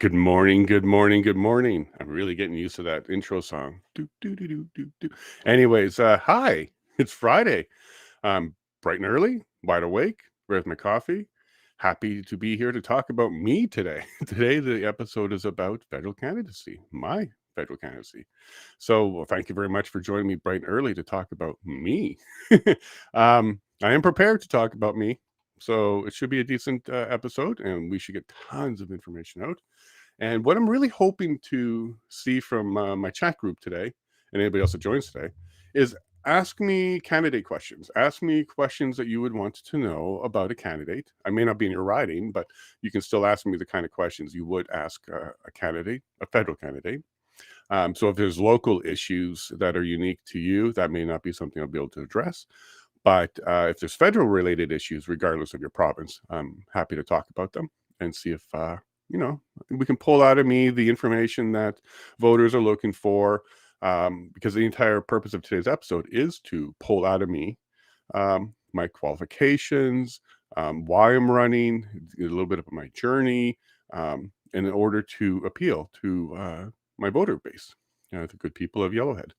Good morning, good morning, good morning. I'm really getting used to that intro song. Do, do, do, do, do, do. Anyways, hi, it's Friday. I'm bright and early, wide awake, with my coffee. Happy to be here to talk about me today. Today, the episode is about federal candidacy, my federal candidacy. So, thank you very much for joining me bright and early to talk about me. I am prepared to talk about me. So, it should be a decent episode, and we should get tons of information out. And what I'm really hoping to see from my chat group today, and anybody else that joins today, is ask me candidate questions. Ask me questions that you would want to know about a candidate. I may not be in your riding, but you can still ask me the kind of questions you would ask a candidate, a federal candidate. So if there's local issues that are unique to you, that may not be something I'll be able to address. But if there's federal related issues, regardless of your province, I'm happy to talk about them and see if we can pull out of me the information that voters are looking for, because the entire purpose of today's episode is to pull out of me my qualifications, why I'm running, a little bit of my journey, in order to appeal to my voter base, the good people of Yellowhead.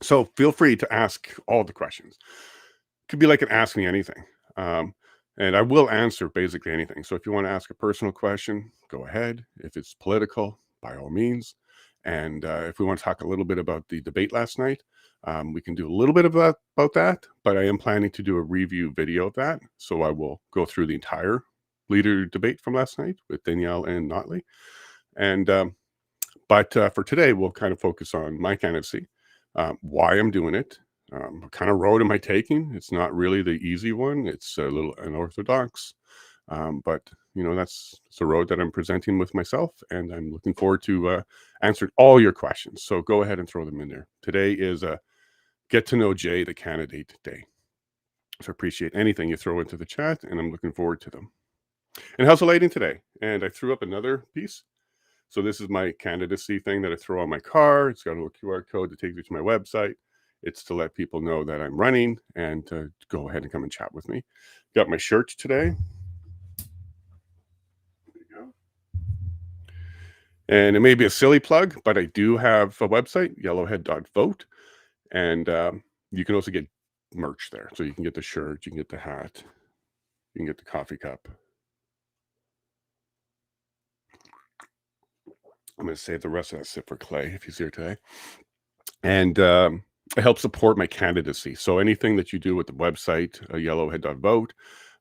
So feel free to ask all the questions. It could be like an ask me anything. And I will answer basically anything. So if you want to ask a personal question, go ahead. If it's political, by all means. And if we want to talk a little bit about the debate last night, we can do a little bit of that about that. But I am planning to do a review video of that. So I will go through the entire leader debate from last night with Danielle and Notley. And but for today, we'll kind of focus on my candidacy, why I'm doing it, what kind of road am I taking? It's not really the easy one. It's a little unorthodox, but that's the road that I'm presenting with myself, and I'm looking forward to answering all your questions. So go ahead and throw them in there. Today is a get to know Jay, the candidate day. So appreciate anything you throw into the chat, and I'm looking forward to them. And how's the lighting today? And I threw up another piece. So this is my candidacy thing that I throw on my car. It's got a little QR code that takes you to my website. It's to let people know that I'm running and to go ahead and come and chat with me. Got my shirt today. There you go. And it may be a silly plug, but I do have a website, yellowhead.vote. And you can also get merch there. So you can get the shirt, you can get the hat, you can get the coffee cup. I'm going to save the rest of that sip for Clay if he's here today. And it helps support my candidacy. So anything that you do with the website, yellowhead.vote,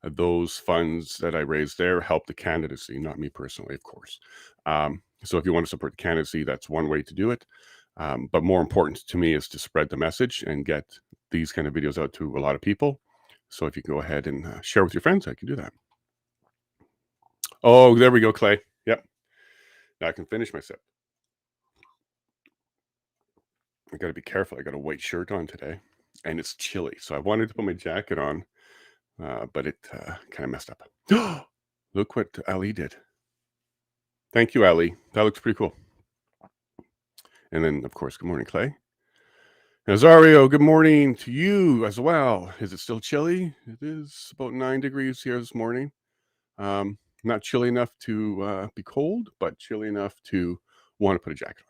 those funds that I raise there help the candidacy, not me personally, of course. So if you want to support the candidacy, that's one way to do it. But more important to me is to spread the message and get these kind of videos out to a lot of people. So if you can go ahead and share with your friends, I can do that. Oh, there we go, Clay. Yep. Now I can finish my sip. I got to be careful. I got a white shirt on today, and it's chilly. So I wanted to put my jacket on, but it kind of messed up. Look what Ali did. Thank you, Ali. That looks pretty cool. And then, of course, good morning, Clay. Nazario, good morning to you as well. Is it still chilly? It is about 9 degrees here this morning. Not chilly enough to be cold, but chilly enough to want to put a jacket on.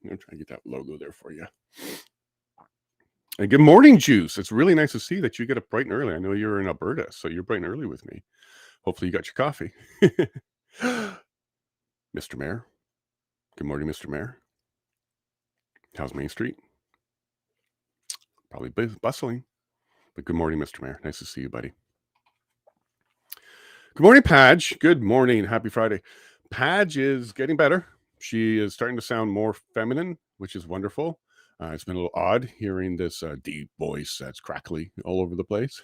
I'm going to try and get that logo there for you. And good morning, Juice. It's really nice to see that you get up bright and early. I know you're in Alberta, so you're bright and early with me. Hopefully you got your coffee. Mr. Mayor. Good morning, Mr. Mayor. How's Main Street? Probably bustling. But good morning, Mr. Mayor. Nice to see you, buddy. Good morning, Padge. Good morning. Happy Friday. Padge is getting better. She is starting to sound more feminine, which is wonderful. It's been a little odd hearing this deep voice that's crackly all over the place.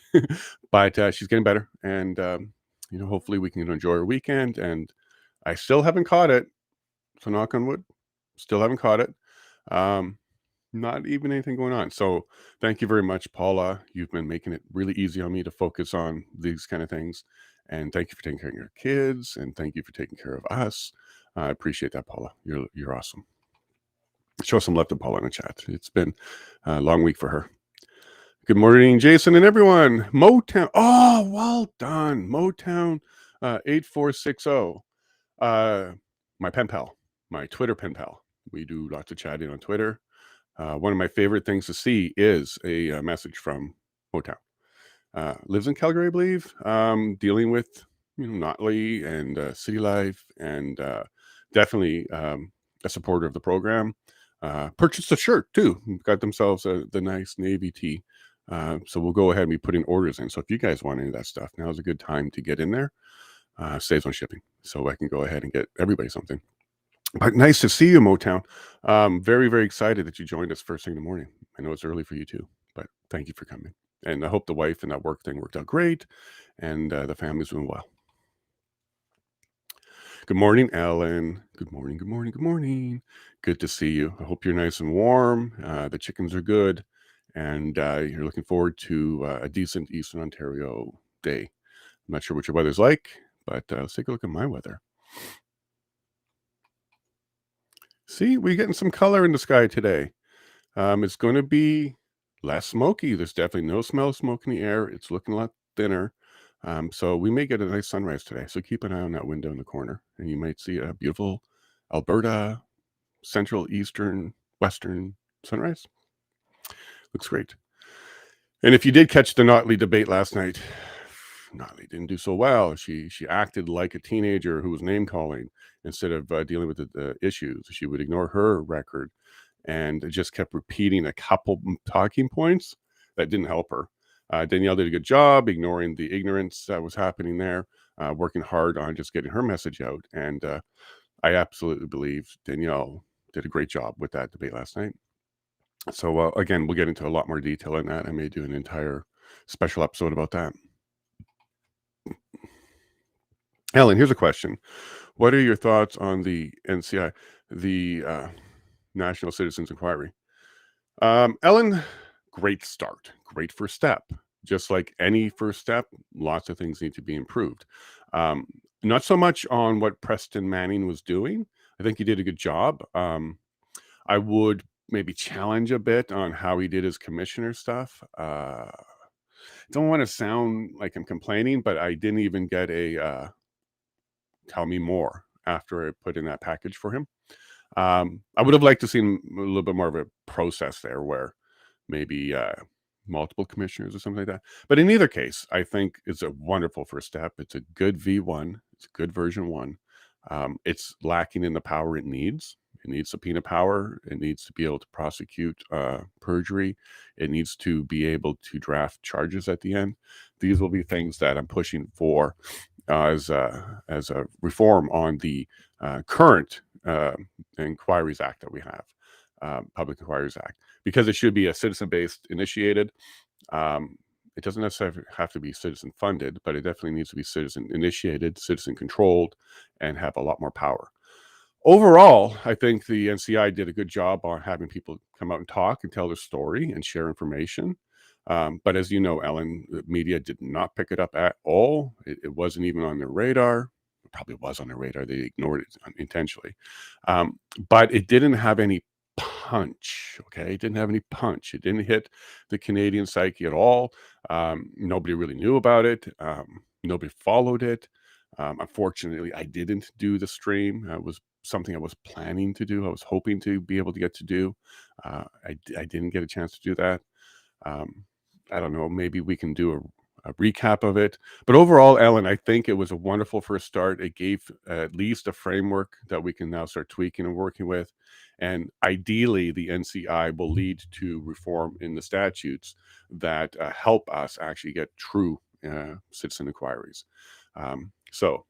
But she's getting better. And, hopefully we can enjoy our weekend. And I still haven't caught it. So knock on wood. Still haven't caught it. Not even anything going on. So thank you very much, Paula. You've been making it really easy on me to focus on these kind of things. And thank you for taking care of your kids. And thank you for taking care of us. I appreciate that, Paula. You're awesome. Show some love to Paula in the chat. It's been a long week for her. Good morning, Jason and everyone. Motown. Oh, well done. Motown 8460. my pen pal, my Twitter pen pal. We do lots of chatting on Twitter. One of my favorite things to see is a message from Motown. Lives in Calgary, I believe, dealing with Notley and city life, and definitely a supporter of the program. Purchased a shirt too. Got themselves the nice navy tee. So we'll go ahead and be putting orders in. So if you guys want any of that stuff, now is a good time to get in there. Saves on shipping, so I can go ahead and get everybody something. But nice to see you, Motown. Very, very excited that you joined us first thing in the morning. I know it's early for you too, but thank you for coming. And I hope the wife and that work thing worked out great, and the family's doing well. Good morning, Ellen. Good morning, good morning, good morning. Good to see you. I hope you're nice and warm. The chickens are good, and you're looking forward to a decent Eastern Ontario day. I'm not sure what your weather's like, but let's take a look at my weather. See, we're getting some color in the sky today. It's going to be less smoky. There's definitely no smell of smoke in the air. It's looking a lot thinner. So we may get a nice sunrise today. So keep an eye on that window in the corner, and you might see a beautiful Alberta, central, eastern, western sunrise. Looks great. And if you did catch the Notley debate last night, Notley didn't do so well. She acted like a teenager who was name calling instead of dealing with the issues. She would ignore her record and just kept repeating a couple talking points that didn't help her. Danielle did a good job ignoring the ignorance that was happening there, working hard on just getting her message out. And I absolutely believe Danielle did a great job with that debate last night. So again, we'll get into a lot more detail on that. I may do an entire special episode about that. Ellen, here's a question. What are your thoughts on the NCI, the National Citizens Inquiry? Ellen, great start. Great first step. Just like any first step, lots of things need to be improved. Not so much on what Preston Manning was doing. I think he did a good job. I would maybe challenge a bit on how he did his commissioner stuff. Don't want to sound like I'm complaining, but I didn't even get a tell me more after I put in that package for him. I would have liked to see a little bit more of a process there where maybe multiple commissioners or something like that. But in either case, I think it's a wonderful first step. It's a good V1. It's a good version 1. It's lacking in the power it needs. It needs subpoena power. It needs to be able to prosecute perjury. It needs to be able to draft charges at the end. These will be things that I'm pushing for as a reform on the current Inquiries Act that we have, Public Inquiries Act, because it should be a citizen-based initiated. It doesn't necessarily have to be citizen funded, but it definitely needs to be citizen initiated, citizen controlled, and have a lot more power. Overall, I think the NCI did a good job on having people come out and talk and tell their story and share information. But as you know, Ellen, the media did not pick it up at all. It wasn't even on their radar. It probably was on their radar. They ignored it intentionally. But it didn't have any punch. Okay, it didn't have any punch. It didn't hit the Canadian psyche at all. Nobody really knew about it. Nobody followed it. Unfortunately, I didn't do the stream. It was something I was planning to do. I was hoping to be able to get to do. I didn't get a chance to do that. I don't know, maybe we can do a recap of it. But overall, Ellen, I think it was a wonderful first start. It gave at least a framework that we can now start tweaking and working with. And ideally, the NCI will lead to reform in the statutes that help us actually get true citizen inquiries. So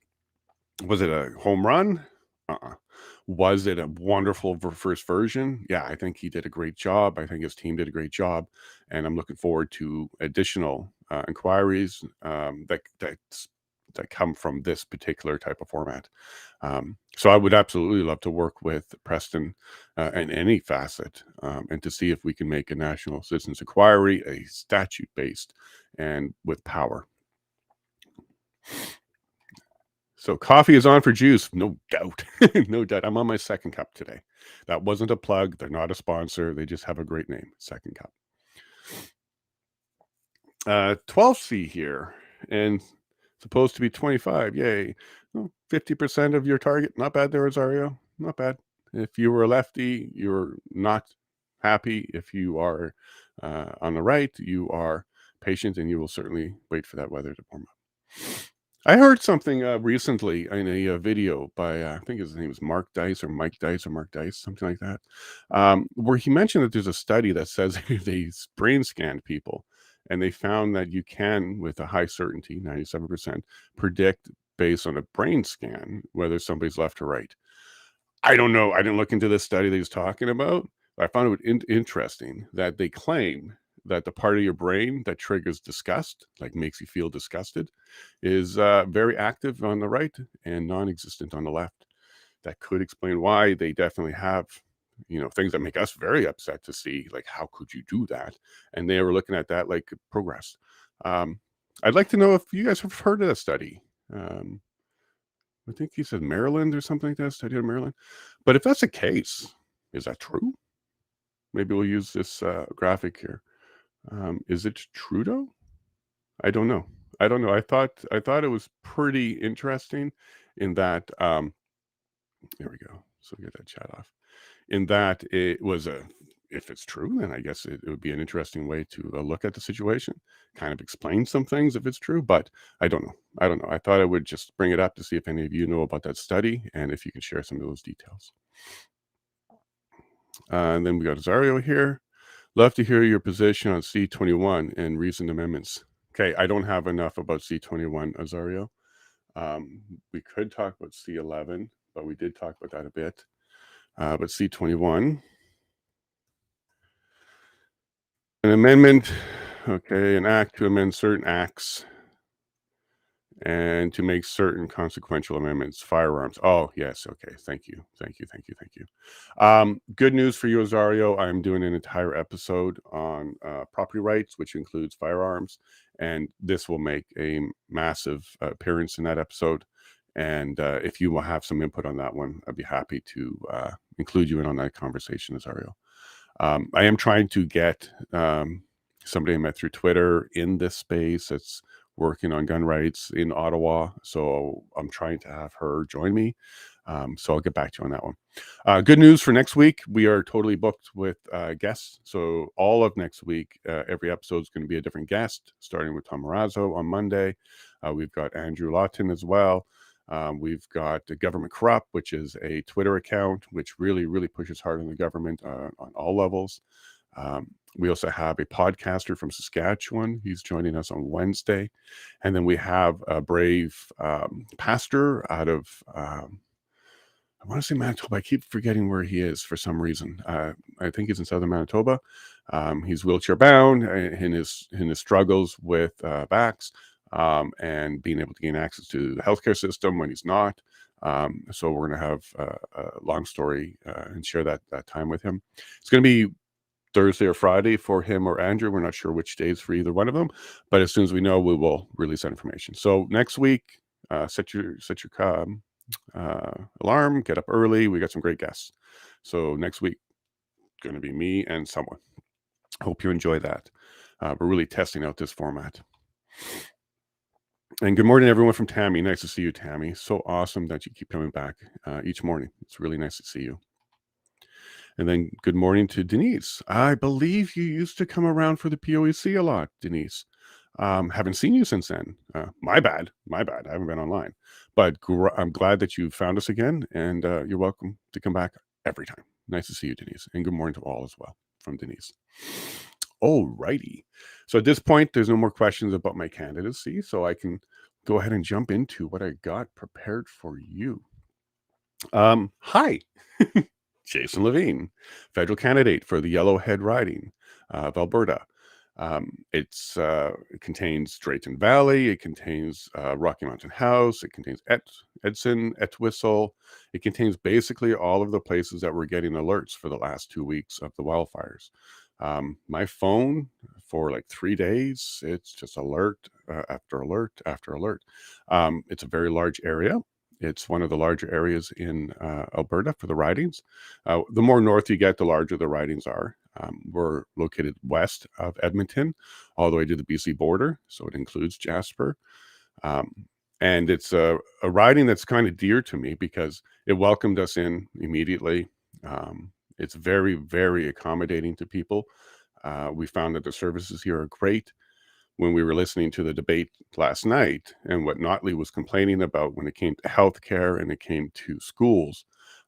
was it a home run? Was it a wonderful first version? Yeah, I think he did a great job. I think his team did a great job, and I'm looking forward to additional inquiries that come from this particular type of format. So I would absolutely love to work with Preston in any facet and to see if we can make a national citizens inquiry a statute based and with power. So coffee is on for juice, no doubt. No doubt. I'm on my second cup today. That wasn't a plug. They're not a sponsor. They just have a great name. Second cup. 12C here, and supposed to be 25. Yay. 50% of your target. Not bad there, Rosario. Not bad. If you were a lefty, you're not happy. If you are on the right, you are patient, and you will certainly wait for that weather to warm up. I heard something recently in a video by, I think his name is Mark Dice or Mike Dice or Mark Dice, something like that, where he mentioned that there's a study that says they brain scanned people, and they found that you can, with a high certainty, 97%, predict based on a brain scan whether somebody's left or right. I don't know. I didn't look into this study that he's talking about. But I found it interesting that they claim that the part of your brain that triggers disgust, like makes you feel disgusted, is very active on the right and non-existent on the left. That could explain why they definitely have, things that make us very upset to see, like, how could you do that? And they were looking at that like progress. Um, I'd like to know if you guys have heard of that study. I think he said Maryland or something like that, study in Maryland. But if that's the case, is that true? Maybe we'll use this graphic here. Is it Trudeau? I don't know. I don't know. I thought it was pretty interesting in that. There we go. So get that chat off. In that it was if it's true, then I guess it would be an interesting way to look at the situation, kind of explain some things if it's true, but I don't know. I don't know. I thought I would just bring it up to see if any of you know about that study and if you can share some of those details. And then we got Zario here. Love to hear your position on C21 and recent amendments. Okay, I don't have enough about C21, Azario. We could talk about C11, but we did talk about that a bit. But C21, an amendment, okay, an act to amend certain acts and to make certain consequential amendments, firearms. Oh, yes. Okay. Thank you. Thank you. Thank you. Thank you. Good news for you, Azario. I'm doing an entire episode on property rights, which includes firearms. And this will make a massive appearance in that episode. And if you will have some input on that one, I'd be happy to include you in on that conversation, Azario. I am trying to get somebody I met through Twitter in this space. It's working on gun rights in Ottawa. So I'm trying to have her join me. So I'll get back to you on that one. Good news for next week. We are totally booked with guests. So all of next week, every episode is going to be a different guest, starting with Tom Marazzo on Monday. We've got Andrew Lawton as well. We've got Government Corrupt, which is a Twitter account, which really, really pushes hard on the government on all levels. We also have a podcaster from Saskatchewan. He's joining us on Wednesday. And then we have a brave pastor out of, I want to say Manitoba. I keep forgetting where he is for some reason. I think he's in southern Manitoba. He's wheelchair bound in his struggles with backs and being able to gain access to the healthcare system when he's not. So we're going to have a long story and share that time with him. It's going to be Thursday or Friday for him or Andrew. We're not sure which days for either one of them, but as soon as we know, we will release that information. So next week, set your alarm, get up early. We got some great guests. So next week, going to be me and someone. Hope you enjoy that. We're really testing out this format. And good morning, everyone from Tammy. Nice to see you, Tammy. So awesome that you keep coming back each morning. It's really nice to see you. And then good morning to Denise. I believe you used to come around for the POEC a lot, Denise. Haven't seen you since then. My bad. I haven't been online. But I'm glad that you found us again, and you're welcome to come back every time. Nice to see you, Denise. And good morning to all as well from Denise. All righty. So at this point, there's no more questions about my candidacy, so I can go ahead and jump into what I got prepared for you. Hi. Jason Lavigne, federal candidate for the Yellowhead riding of Alberta. It contains Drayton Valley. It contains Rocky Mountain House. It contains Edson, Etwistle. It contains basically all of the places that were getting alerts for the last 2 weeks of the wildfires. My phone for like 3 days, it's just alert after alert after alert. It's a very large area. It's one of the larger areas in Alberta for the ridings. The more north you get, the larger the ridings are. We're located west of Edmonton, all the way to the BC border, so it includes Jasper. And it's a riding that's kind of dear to me because it welcomed us in immediately. It's very, very accommodating to people. We found that the services here are great. When we were listening to the debate last night and what Notley was complaining about when it came to healthcare and it came to schools,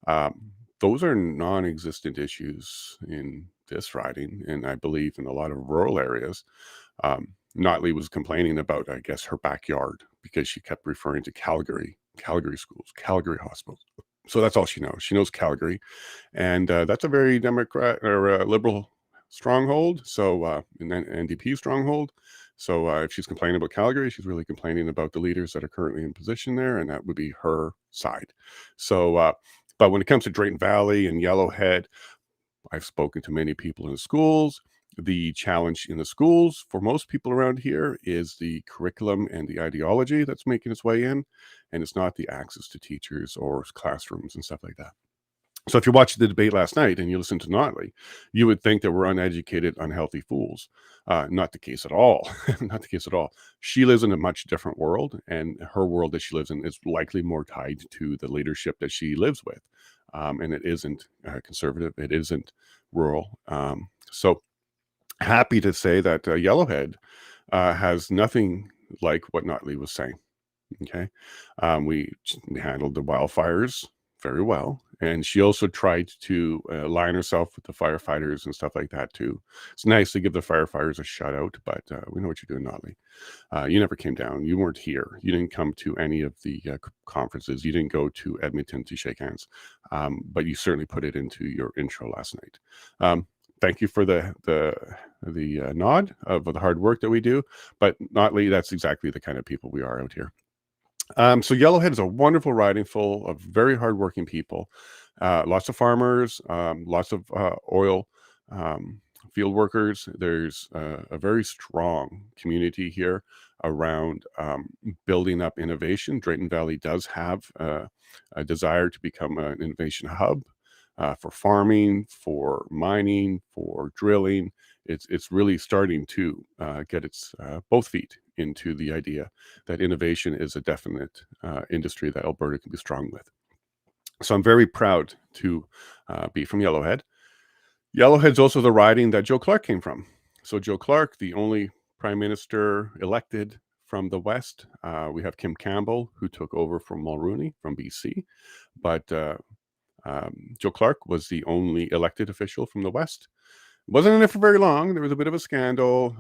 um, those are non-existent issues in this riding, and I believe in a lot of rural areas. Notley was complaining about, I guess, her backyard because she kept referring to Calgary, Calgary schools, Calgary hospitals. So that's all she knows. She knows Calgary, and that's a very Democrat or liberal stronghold. So and then NDP stronghold. So if she's complaining about Calgary, she's really complaining about the leaders that are currently in position there, and that would be her side. So, but when it comes to Drayton Valley and Yellowhead, I've spoken to many people in the schools. The challenge in the schools for most people around here is the curriculum and the ideology that's making its way in, and it's not the access to teachers or classrooms and stuff like that. So if you watched the debate last night and you listen to Notley, you would think that we're uneducated, unhealthy fools. Not the case at all. Not the case at all. She lives in a much different world, and her world that she lives in is likely more tied to the leadership that she lives with. And it isn't conservative. It isn't rural. So happy to say that Yellowhead has nothing like what Notley was saying. Okay. We handled the wildfires very well. And she also tried to align herself with the firefighters and stuff like that too. It's nice to give the firefighters a shout out, but we know what you're doing, Notley. You never came down. You weren't here. You didn't come to any of the conferences. You didn't go to Edmonton to shake hands, but you certainly put it into your intro last night. Thank you for the nod of the hard work that we do, but Notley, that's exactly the kind of people we are out here. So Yellowhead is a wonderful riding full of very hardworking people, lots of farmers, lots of oil field workers. There's a very strong community here around building up innovation. Drayton Valley does have a desire to become an innovation hub for farming, for mining, for drilling. It's really starting to get its both feet into the idea that innovation is a definite industry that Alberta can be strong with. So I'm very proud to be from Yellowhead. Yellowhead's also the riding that Joe Clark came from. So Joe Clark, the only prime minister elected from the West. We have Kim Campbell, who took over from Mulroney from BC. But Joe Clark was the only elected official from the West. Wasn't in it for very long. There was a bit of a scandal.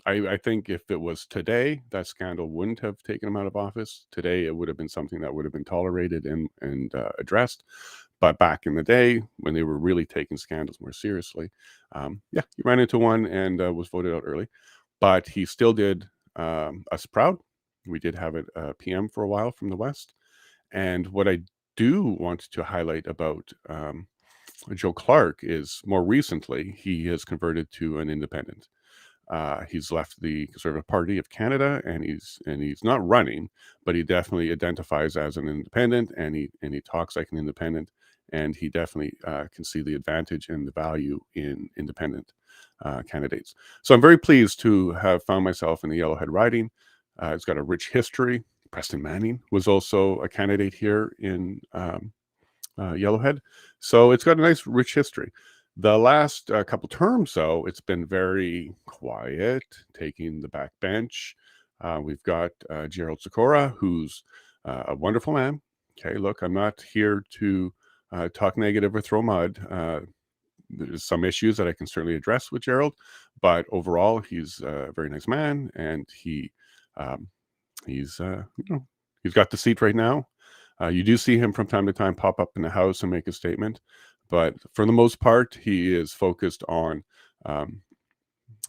I think if it was today, that scandal wouldn't have taken him out of office. Today, it would have been something that would have been tolerated and addressed. But back in the day, when they were really taking scandals more seriously, yeah, he ran into one and was voted out early. But he still did us proud. We did have a PM for a while from the West. And what I do want to highlight about Joe Clark is more recently he has converted to an independent. He's left the Conservative Party of Canada, and he's not running, but he definitely identifies as an independent, and he talks like an independent, and he definitely can see the advantage and the value in independent candidates. So I'm very pleased to have found myself in the Yellowhead riding. It's got a rich history. Preston Manning was also a candidate here in Yellowhead. So it's got a nice, rich history. The last couple terms, though, it's been very quiet, taking the back bench. We've got Gerald Sikora, who's a wonderful man. Okay, look, I'm not here to talk negative or throw mud. There's some issues that I can certainly address with Gerald, but overall, he's a very nice man, and um, he's he's got the seat right now. You do see him from time to time pop up in the house and make a statement, but for the most part, he is focused on. I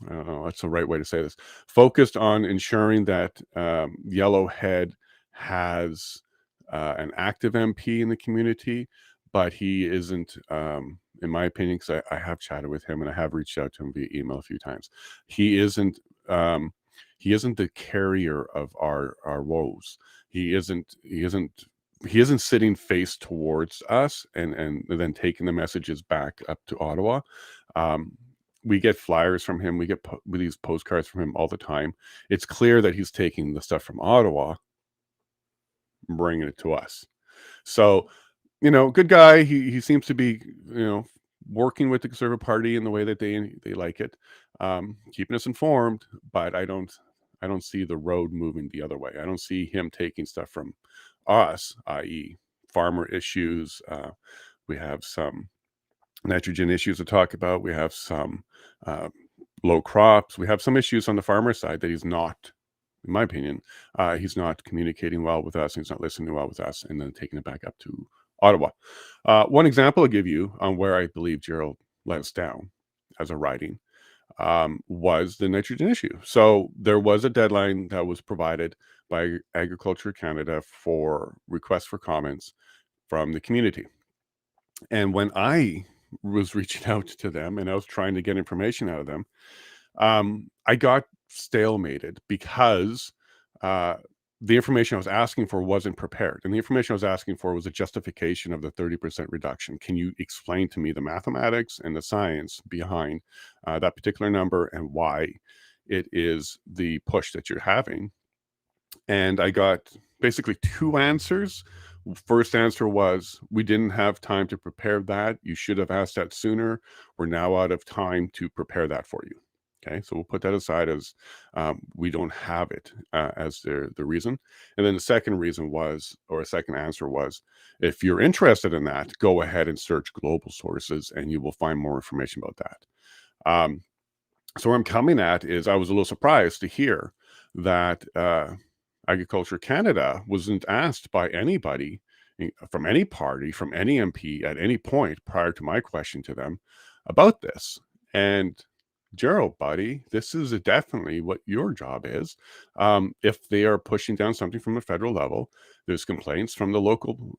don't know what's the right way to say this. Focused on ensuring that Yellowhead has an active MP in the community, but he isn't, in my opinion, because I have chatted with him and I have reached out to him via email a few times. He isn't. He isn't the carrier of our woes. He isn't. He isn't sitting face towards us and then taking the messages back up to Ottawa. We get flyers from him. We get these postcards from him all the time. It's clear that he's taking the stuff from Ottawa bringing it to us. So, good guy. He seems to be, working with the Conservative Party in the way that they like it, keeping us informed. But I don't see the road moving the other way. I don't see him taking stuff from us, i.e., farmer issues. We have some nitrogen issues to talk about. We have some uh, low crops. We have some issues on the farmer side that he's not, in my opinion, he's not communicating well with us. He's not listening well with us, and then taking it back up to Ottawa. One example I'll give you on where I believe Gerald let us down as a writing was the nitrogen issue. So there was a deadline that was provided by Agriculture Canada for requests for comments from the community. And when I was reaching out to them and I was trying to get information out of them, I got stalemated because uh, the information I was asking for wasn't prepared. And the information I was asking for was a justification of the 30% reduction. Can you explain to me the mathematics and the science behind that particular number and why it is the push that you're having? And I got basically two answers. First answer was, we didn't have time to prepare that. You should have asked that sooner. We're now out of time to prepare that for you. Okay, so we'll put that aside as we don't have it as the reason. And then the second reason was, or a second answer was, if you're interested in that, go ahead and search global sources and you will find more information about that. So where I'm coming at is I was a little surprised to hear that Agriculture Canada wasn't asked by anybody from any party, from any MP at any point prior to my question to them about this. And Gerald, buddy, this is definitely what your job is. If they are pushing down something from the federal level, there's complaints from the local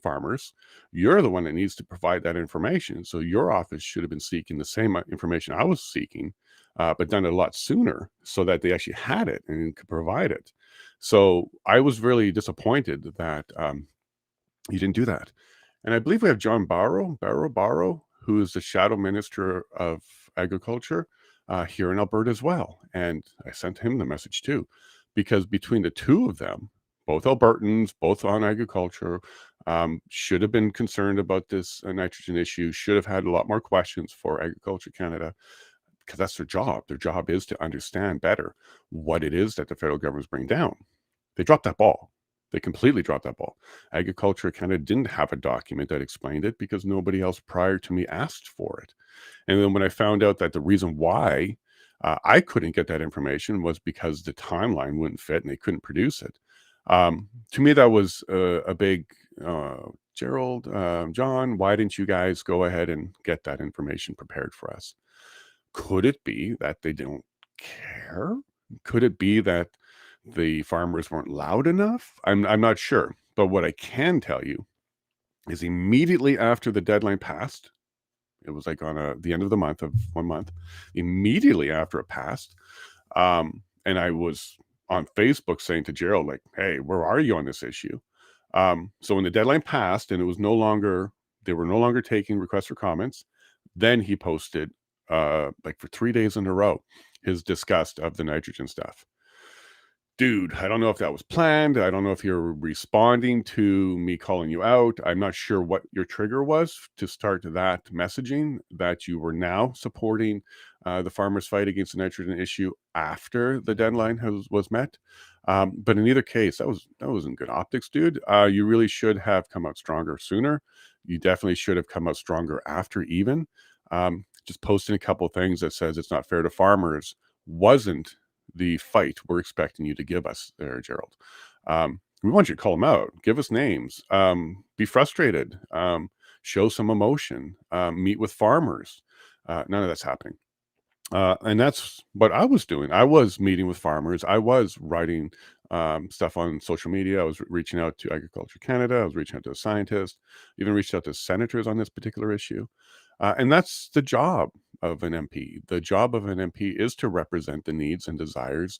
farmers. You're the one that needs to provide that information. So your office should have been seeking the same information I was seeking, but done it a lot sooner so that they actually had it and could provide it. So I was really disappointed that you didn't do that. And I believe we have John Barrow, who is the shadow minister of agriculture here in Alberta as well. And I sent him the message too, because between the two of them, both Albertans, both on agriculture, should have been concerned about this nitrogen issue, should have had a lot more questions for Agriculture Canada, because that's their job. Their job is to understand better what it is that the federal government is bringing down. They dropped that ball. They completely dropped that ball. Agriculture Canada didn't have a document that explained it because nobody else prior to me asked for it. And then when I found out that the reason why I couldn't get that information was because the timeline wouldn't fit and they couldn't produce it. To me, that was a big, Gerald, John, why didn't you guys go ahead and get that information prepared for us? Could it be that they don't care? Could it be that the farmers weren't loud enough? I'm not sure. But what I can tell you is immediately after the deadline passed, it was like on the end of the month of 1 month, immediately after it passed, and I was on Facebook saying to Gerald, like, hey, where are you on this issue? So when the deadline passed and they were no longer taking requests for comments, then he posted, like for 3 days in a row, his disgust of the nitrogen stuff. Dude, I don't know if that was planned. I don't know if you're responding to me calling you out. I'm not sure what your trigger was to start that messaging that you were now supporting the farmers' fight against the nitrogen issue after the deadline was met. But in either case, that wasn't good optics, dude. You really should have come out stronger sooner. You definitely should have come out stronger after even. Just posting a couple things that says it's not fair to farmers wasn't the fight we're expecting you to give us there, Gerald. We want you to call them out, give us names, be frustrated, show some emotion, meet with farmers. None of that's happening. And that's what I was doing. I was meeting with farmers. I was writing stuff on social media. I was reaching out to Agriculture Canada. I was reaching out to a scientist, even reached out to senators on this particular issue. And that's the job of an MP. The job of an MP is to represent the needs and desires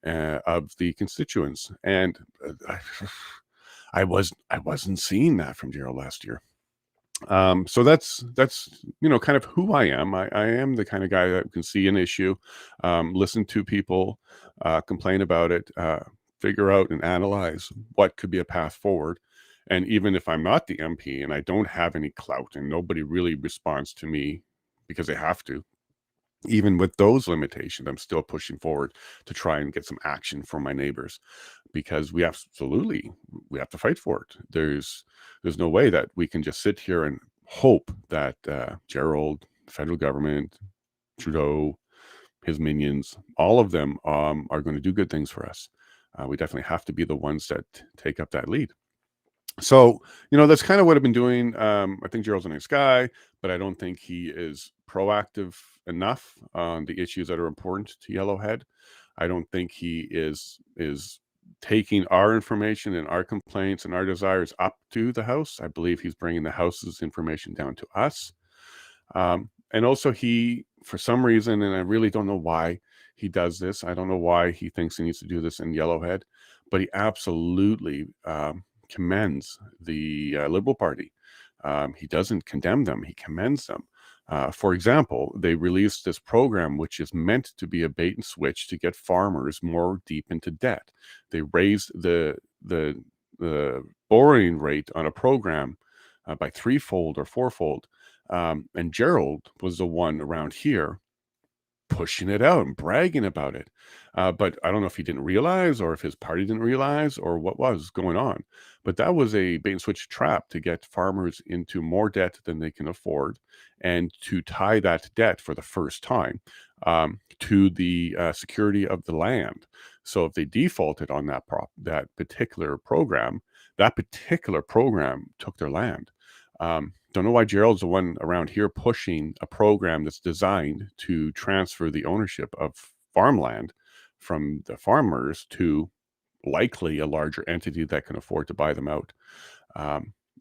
of the constituents. And I wasn't seeing that from Gerald last year. So that's kind of who I am. I am the kind of guy that can see an issue, listen to people, complain about it, figure out and analyze what could be a path forward. And even if I'm not the MP and I don't have any clout and nobody really responds to me because they have to, even with those limitations, I'm still pushing forward to try and get some action from my neighbors, because we have to fight for it. There's no way that we can just sit here and hope that Gerald, the federal government, Trudeau, his minions, all of them are going to do good things for us. We definitely have to be the ones that take up that lead. So, that's kind of what I've been doing. I think Gerald's a nice guy, but I don't think he is proactive enough on the issues that are important to Yellowhead. I don't think he is taking our information and our complaints and our desires up to the House. I believe he's bringing the House's information down to us. And also he, for some reason, and I really don't know why he does this. I don't know why he thinks he needs to do this in Yellowhead, but he absolutely commends the Liberal Party. He doesn't condemn them. He commends them. For example, they released this program, which is meant to be a bait and switch to get farmers more deep into debt. They raised the borrowing rate on a program by threefold or fourfold. And Gerald was the one around here pushing it out and bragging about it. But I don't know if he didn't realize or if his party didn't realize or what was going on. But that was a bait and switch trap to get farmers into more debt than they can afford, and to tie that debt for the first time to the security of the land. So if they defaulted on that particular program took their land. Don't know why Gerald's the one around here pushing a program that's designed to transfer the ownership of farmland from the farmers to likely a larger entity that can afford to buy them out.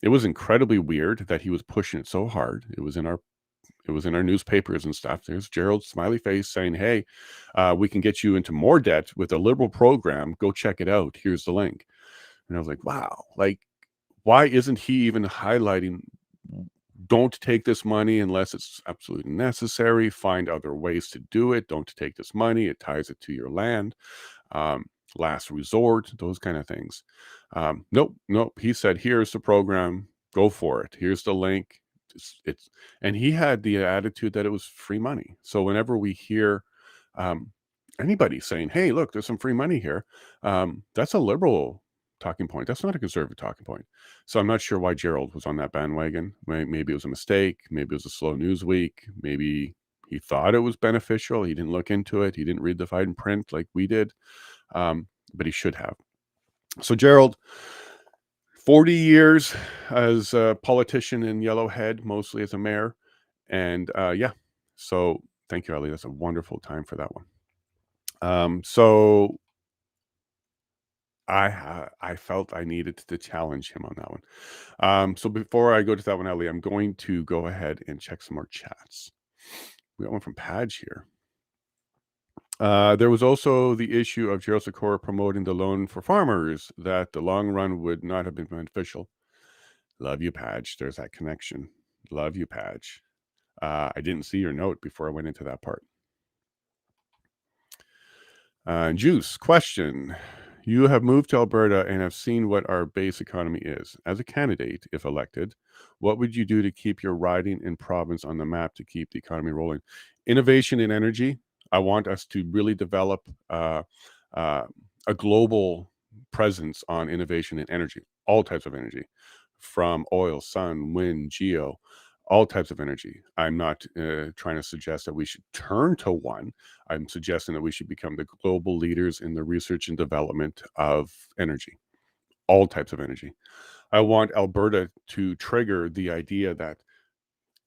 It was incredibly weird that he was pushing it so hard. It was in our newspapers and stuff. There's Gerald's smiley face saying, "Hey, we can get you into more debt with a Liberal program. Go check it out. Here's the link." And I was like, wow, like, why isn't he even highlighting, don't take this money unless it's absolutely necessary, find other ways to do it, don't take this money, it ties it to your land, last resort, those kind of things. Nope, he said, here's the program, go for it, here's the link. And he had the attitude that it was free money. So whenever we hear anybody saying, hey, look, there's some free money here, that's a Liberal talking point. That's not a Conservative talking point. So I'm not sure why Gerald was on that bandwagon. Maybe it was a mistake. Maybe it was a slow news week. Maybe he thought it was beneficial. He didn't look into it. He didn't read the fine print like we did, but he should have. So Gerald, 40 years as a politician in Yellowhead, mostly as a mayor. And yeah, so thank you, Ali. That's a wonderful time for that one. So I felt I needed to challenge him on that one. So before I go to that one, Ali, I'm going to go ahead and check some more chats. We got one from Padge here. There was also the issue of Gerald Sikora promoting the loan for farmers, that the long run would not have been beneficial. Love you, Padge. There's that connection. Love you, Padge. I didn't see your note before I went into that part. Juice, question. You have moved to Alberta and have seen what our base economy is. As a candidate, if elected, what would you do to keep your riding and province on the map to keep the economy rolling? Innovation in energy. I want us to really develop a global presence on innovation in energy, all types of energy, from oil, sun, wind, geo, all types of energy. I'm not trying to suggest that we should turn to one. I'm suggesting that we should become the global leaders in the research and development of energy, all types of energy. I want Alberta to trigger the idea that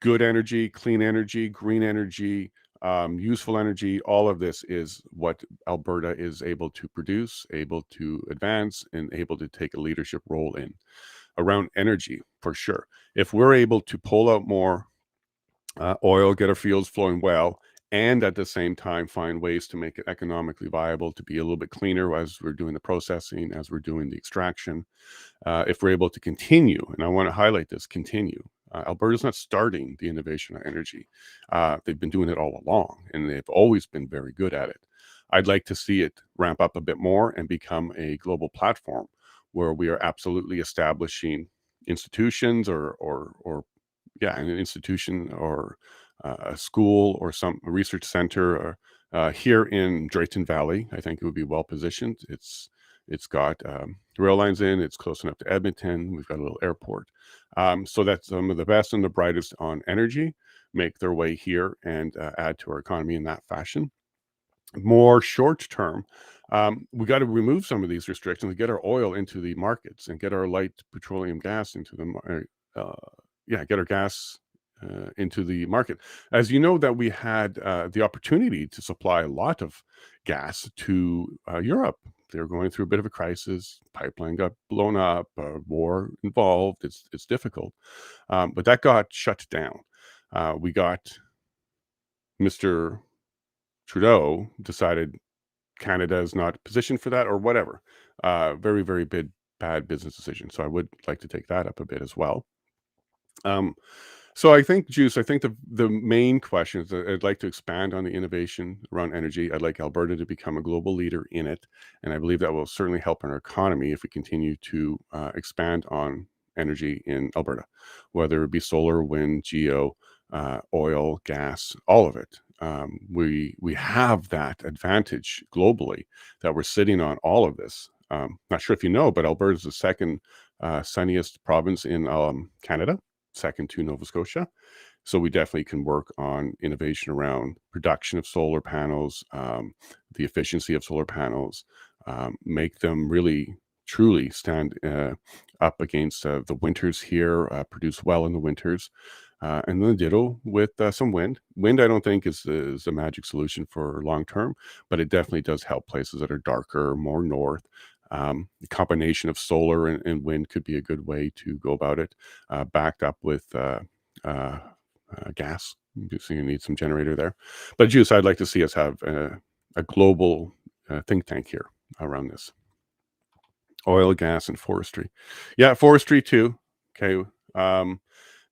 good energy, clean energy, green energy, useful energy, all of this is what Alberta is able to produce, able to advance, and able to take a leadership role in. Around energy, for sure. If we're able to pull out more oil, get our fields flowing well, and at the same time find ways to make it economically viable, to be a little bit cleaner as we're doing the processing, as we're doing the extraction, if we're able to continue, and I want to highlight this, continue. Alberta's not starting the innovation of energy. They've been doing it all along, and they've always been very good at it. I'd like to see it ramp up a bit more and become a global platform where we are absolutely establishing institutions or yeah, an institution or a school or some research center or, here in Drayton Valley. I think it would be well positioned. It's got rail lines in. It's close enough to Edmonton. We've got a little airport, so that some of the best and the brightest on energy make their way here and add to our economy in that fashion. More short term, we got to remove some of these restrictions, get our oil into the markets and get our light petroleum gas into the yeah, get our gas into the market. As you know, that we had the opportunity to supply a lot of gas to Europe. They're going through a bit of a crisis. Pipeline got blown up. War involved. It's difficult, but that got shut down. We got Mr. Trudeau decided Canada is not positioned for that or whatever. Very, very bad business decision. So I would like to take that up a bit as well. Um, so I think, Juice, I think the main question is that I'd like to expand on the innovation around energy. I'd like Alberta to become a global leader in it. And I believe that will certainly help in our economy if we continue to expand on energy in Alberta, whether it be solar, wind, geo, oil, gas, all of it. We have that advantage globally that we're sitting on all of this. Not sure if you know, but Alberta is the second sunniest province in Canada, second to Nova Scotia. So we definitely can work on innovation around production of solar panels, the efficiency of solar panels, make them really truly stand up against the winters here, produce well in the winters. And then ditto with some wind. Wind, I don't think is a magic solution for long term, but it definitely does help places that are darker, more north. The combination of solar and wind could be a good way to go about it, backed up with gas. So you need some generator there. But Juice, I'd like to see us have a global think tank here around this. Oil, gas, and forestry. Yeah, forestry too. Okay.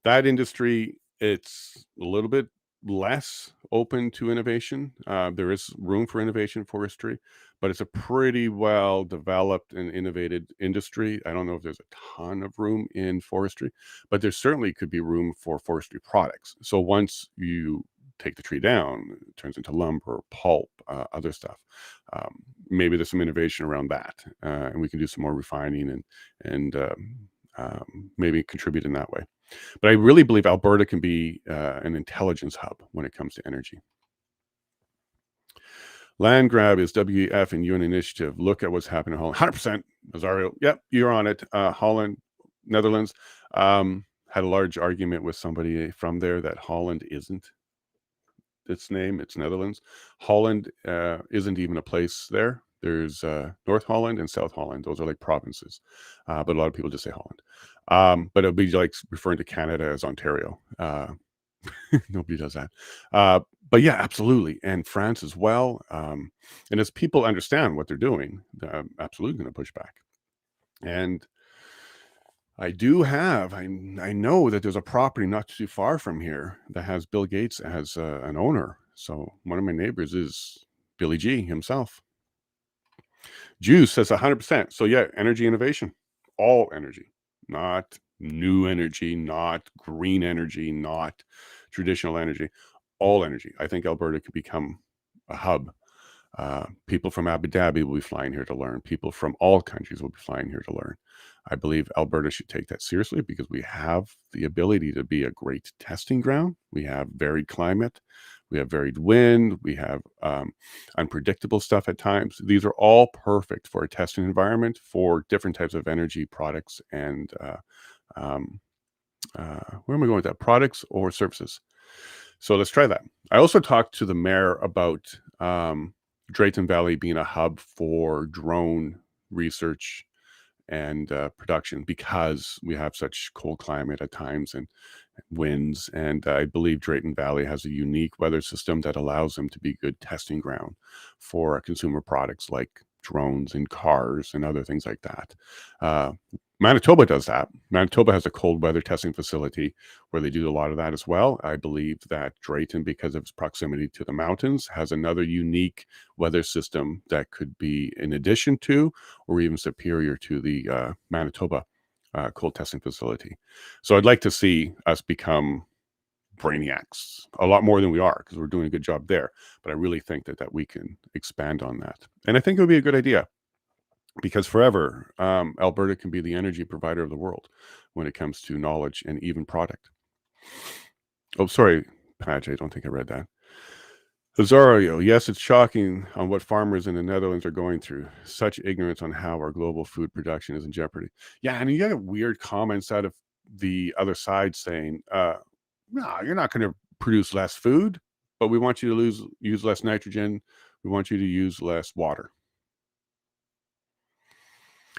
That industry, it's a little bit less open to innovation. There is room for innovation in forestry, but it's a pretty well developed and innovated industry. I don't know if there's a ton of room in forestry, but there certainly could be room for forestry products. So once you take the tree down, it turns into lumber, pulp, other stuff. Maybe there's some innovation around that, and we can do some more refining and maybe contribute in that way. But I really believe Alberta can be an intelligence hub when it comes to energy. Land grab is WEF and UN initiative. Look at what's happening in Holland. 100%. Azario. Yep, you're on it. Holland, Netherlands. Had a large argument with somebody from there that Holland isn't its name. It's Netherlands. Holland isn't even a place there. There's North Holland and South Holland. Those are like provinces. But a lot of people just say Holland. But it'll be like referring to Canada as Ontario. Nobody does that. But yeah, absolutely. And France as well. And as people understand what they're doing, they're absolutely going to push back. And I know that there's a property not too far from here that has Bill Gates as an owner. So one of my neighbors is Billy G himself. Juice says 100%. So yeah, energy innovation, all energy, not new energy, not green energy, not traditional energy, all energy. I think Alberta could become a hub. People from Abu Dhabi will be flying here to learn. People from all countries will be flying here to learn. I believe Alberta should take that seriously because we have the ability to be a great testing ground. We have varied climate. We have varied wind. We have unpredictable stuff at times. These are all perfect for a testing environment for different types of energy products and where am I going with that? Products or services. So let's try that. I also talked to the mayor about Drayton Valley being a hub for drone research and production because we have such cold climate at times and winds. And I believe Drayton Valley has a unique weather system that allows them to be good testing ground for consumer products like drones and cars and other things like that. Manitoba does that. Manitoba has a cold weather testing facility where they do a lot of that as well. I believe that Drayton, because of its proximity to the mountains, has another unique weather system that could be in addition to or even superior to the Manitoba cold testing facility. So I'd like to see us become brainiacs a lot more than we are, because we're doing a good job there. But I really think that we can expand on that. And I think it would be a good idea, because forever, Alberta can be the energy provider of the world when it comes to knowledge and even product. Oh, sorry, Patch, I don't think I read that. Azario, yes, it's shocking on what farmers in the Netherlands are going through. Such ignorance on how our global food production is in jeopardy. Yeah, and you get weird comments out of the other side saying, no, you're not going to produce less food, but we want you to use less nitrogen. We want you to use less water.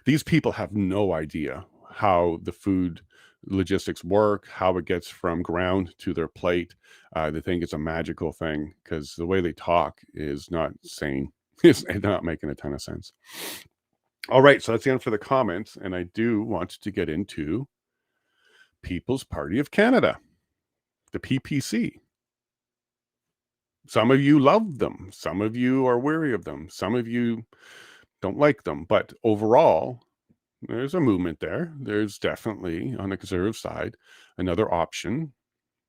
These people have no idea how the food logistics work, how it gets from ground to their plate. They think it's a magical thing because the way they talk is not sane. It's not making a ton of sense. All right, so that's the end for the comments. And I do want to get into People's Party of Canada, the PPC. Some of you love them. Some of you are weary of them. Some of you don't like them. But overall, there's a movement there. There's definitely, on the conservative side, another option.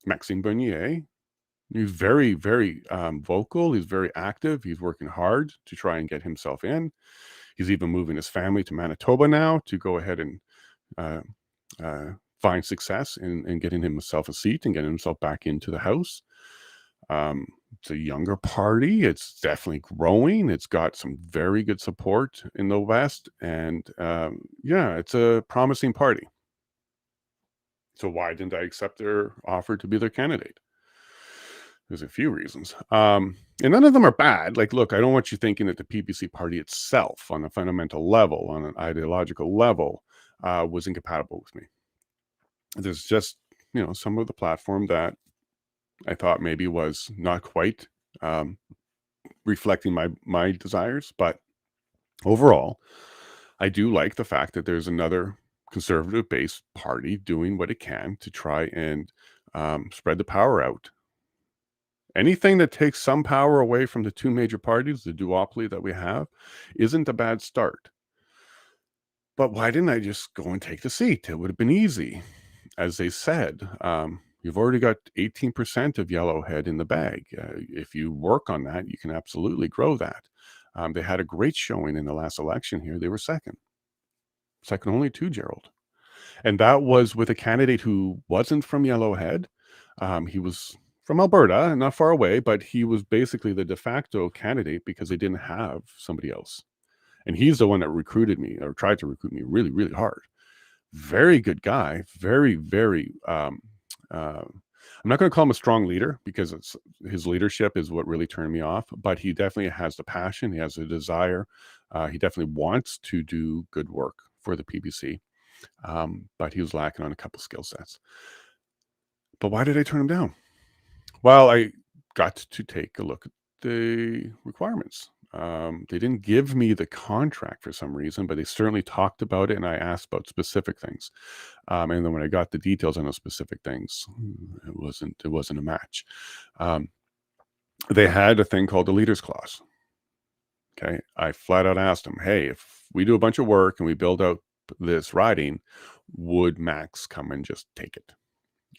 Maxime Bernier. He's very, very vocal. He's very active. He's working hard to try and get himself in. He's even moving his family to Manitoba now to go ahead and find success in getting himself a seat and getting himself back into the House. It's a younger party. It's definitely growing. It's got some very good support in the West. And yeah, it's a promising party. So why didn't I accept their offer to be their candidate? There's a few reasons. And none of them are bad. Like, look, I don't want you thinking that the PPC party itself, on a fundamental level, on an ideological level, was incompatible with me. There's just, some of the platform that I thought maybe was not quite reflecting my desires. But overall, I do like the fact that there's another conservative-based party doing what it can to try and spread the power out. Anything that takes some power away from the two major parties, the duopoly that we have, isn't a bad start. But why didn't I just go and take the seat? It would have been easy. As they said, you've already got 18% of Yellowhead in the bag. If you work on that, you can absolutely grow that. They had a great showing in the last election here. They were second only to Gerald. And that was with a candidate who wasn't from Yellowhead. He was from Alberta, not far away, but he was basically the de facto candidate because they didn't have somebody else. And he's the one that recruited me, or tried to recruit me, really, really hard. Very good guy. Very, very. I'm not going to call him a strong leader, because his leadership is what really turned me off. But he definitely has the passion. He has the desire. He definitely wants to do good work for the PBC. But he was lacking on a couple skill sets. But why did I turn him down? Well, I got to take a look at the requirements. They didn't give me the contract for some reason, but they certainly talked about it, and I asked about specific things. And then when I got the details on those specific things, it wasn't a match. They had a thing called the leaders clause. Okay, I flat out asked them, "Hey, if we do a bunch of work and we build out this riding, would Max come and just take it?"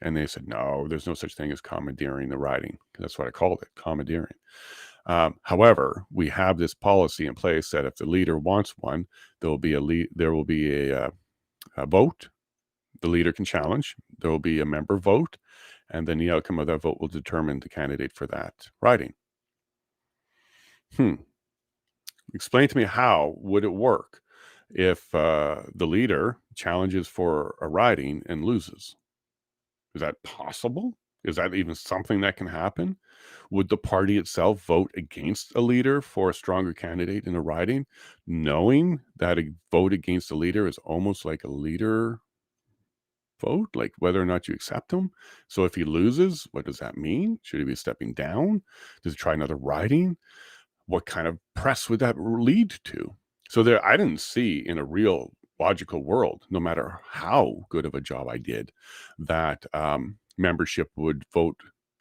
And they said, "No, there's no such thing as commandeering the riding." That's what I called it, commandeering. However, we have this policy in place that if the leader wants one, there will be a vote. The leader can challenge. There will be a member vote, and then the outcome of that vote will determine the candidate for that riding. Explain to me, how would it work if the leader challenges for a riding and loses? Is that possible? Is that even something that can happen? Would the party itself vote against a leader for a stronger candidate in a riding, knowing that a vote against a leader is almost like a leader vote, like whether or not you accept him? So if he loses, what does that mean? Should he be stepping down? Does he try another riding? What kind of press would that lead to? So I didn't see in a real logical world, no matter how good of a job I did, that membership would vote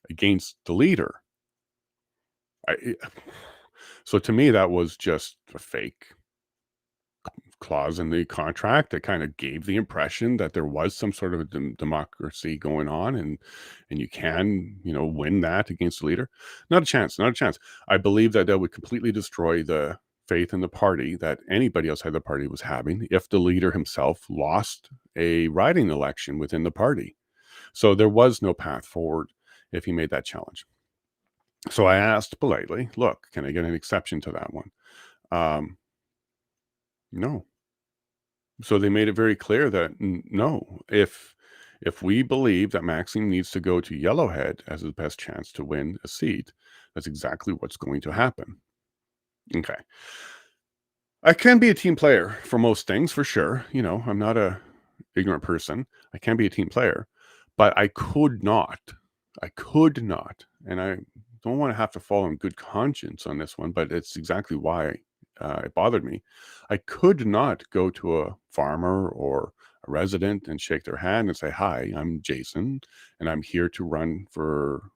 against the leader. I, so to me, that was just a fake clause in the contract that kind of gave the impression that there was some sort of a democracy going on, and you can, win that against the leader. Not a chance, not a chance. I believe that would completely destroy the faith in the party that anybody outside the party was having if the leader himself lost a riding election within the party. So there was no path forward if he made that challenge. So I asked politely, look, can I get an exception to that one? No. So they made it very clear that no, if we believe that Maxime needs to go to Yellowhead as his best chance to win a seat, that's exactly what's going to happen. Okay. I can be a team player for most things, for sure. I'm not a ignorant person. I can be a team player, but I could not. And I don't want to have to fall in good conscience on this one, but it's exactly why it bothered me. I could not go to a farmer or a resident and shake their hand and say, "Hi, I'm Jason, and I'm here to run for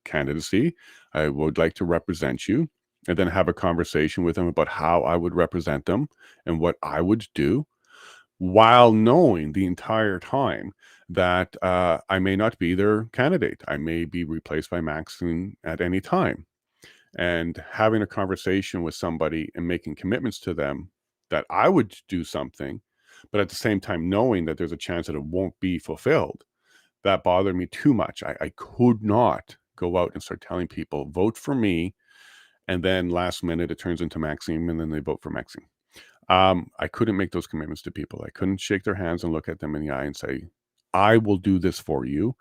candidacy. I would like to represent you," and then have a conversation with them about how I would represent them and what I would do, while knowing the entire time that I may not be their candidate. I may be replaced by Maxine at any time. And having a conversation with somebody and making commitments to them that I would do something, but at the same time knowing that there's a chance that it won't be fulfilled, that bothered me too much. I could not go out and start telling people, vote for me, and then last minute it turns into Maxime, and then they vote for Maxime. I couldn't make those commitments to people. I couldn't shake their hands and look at them in the eye and say, I will do this for you,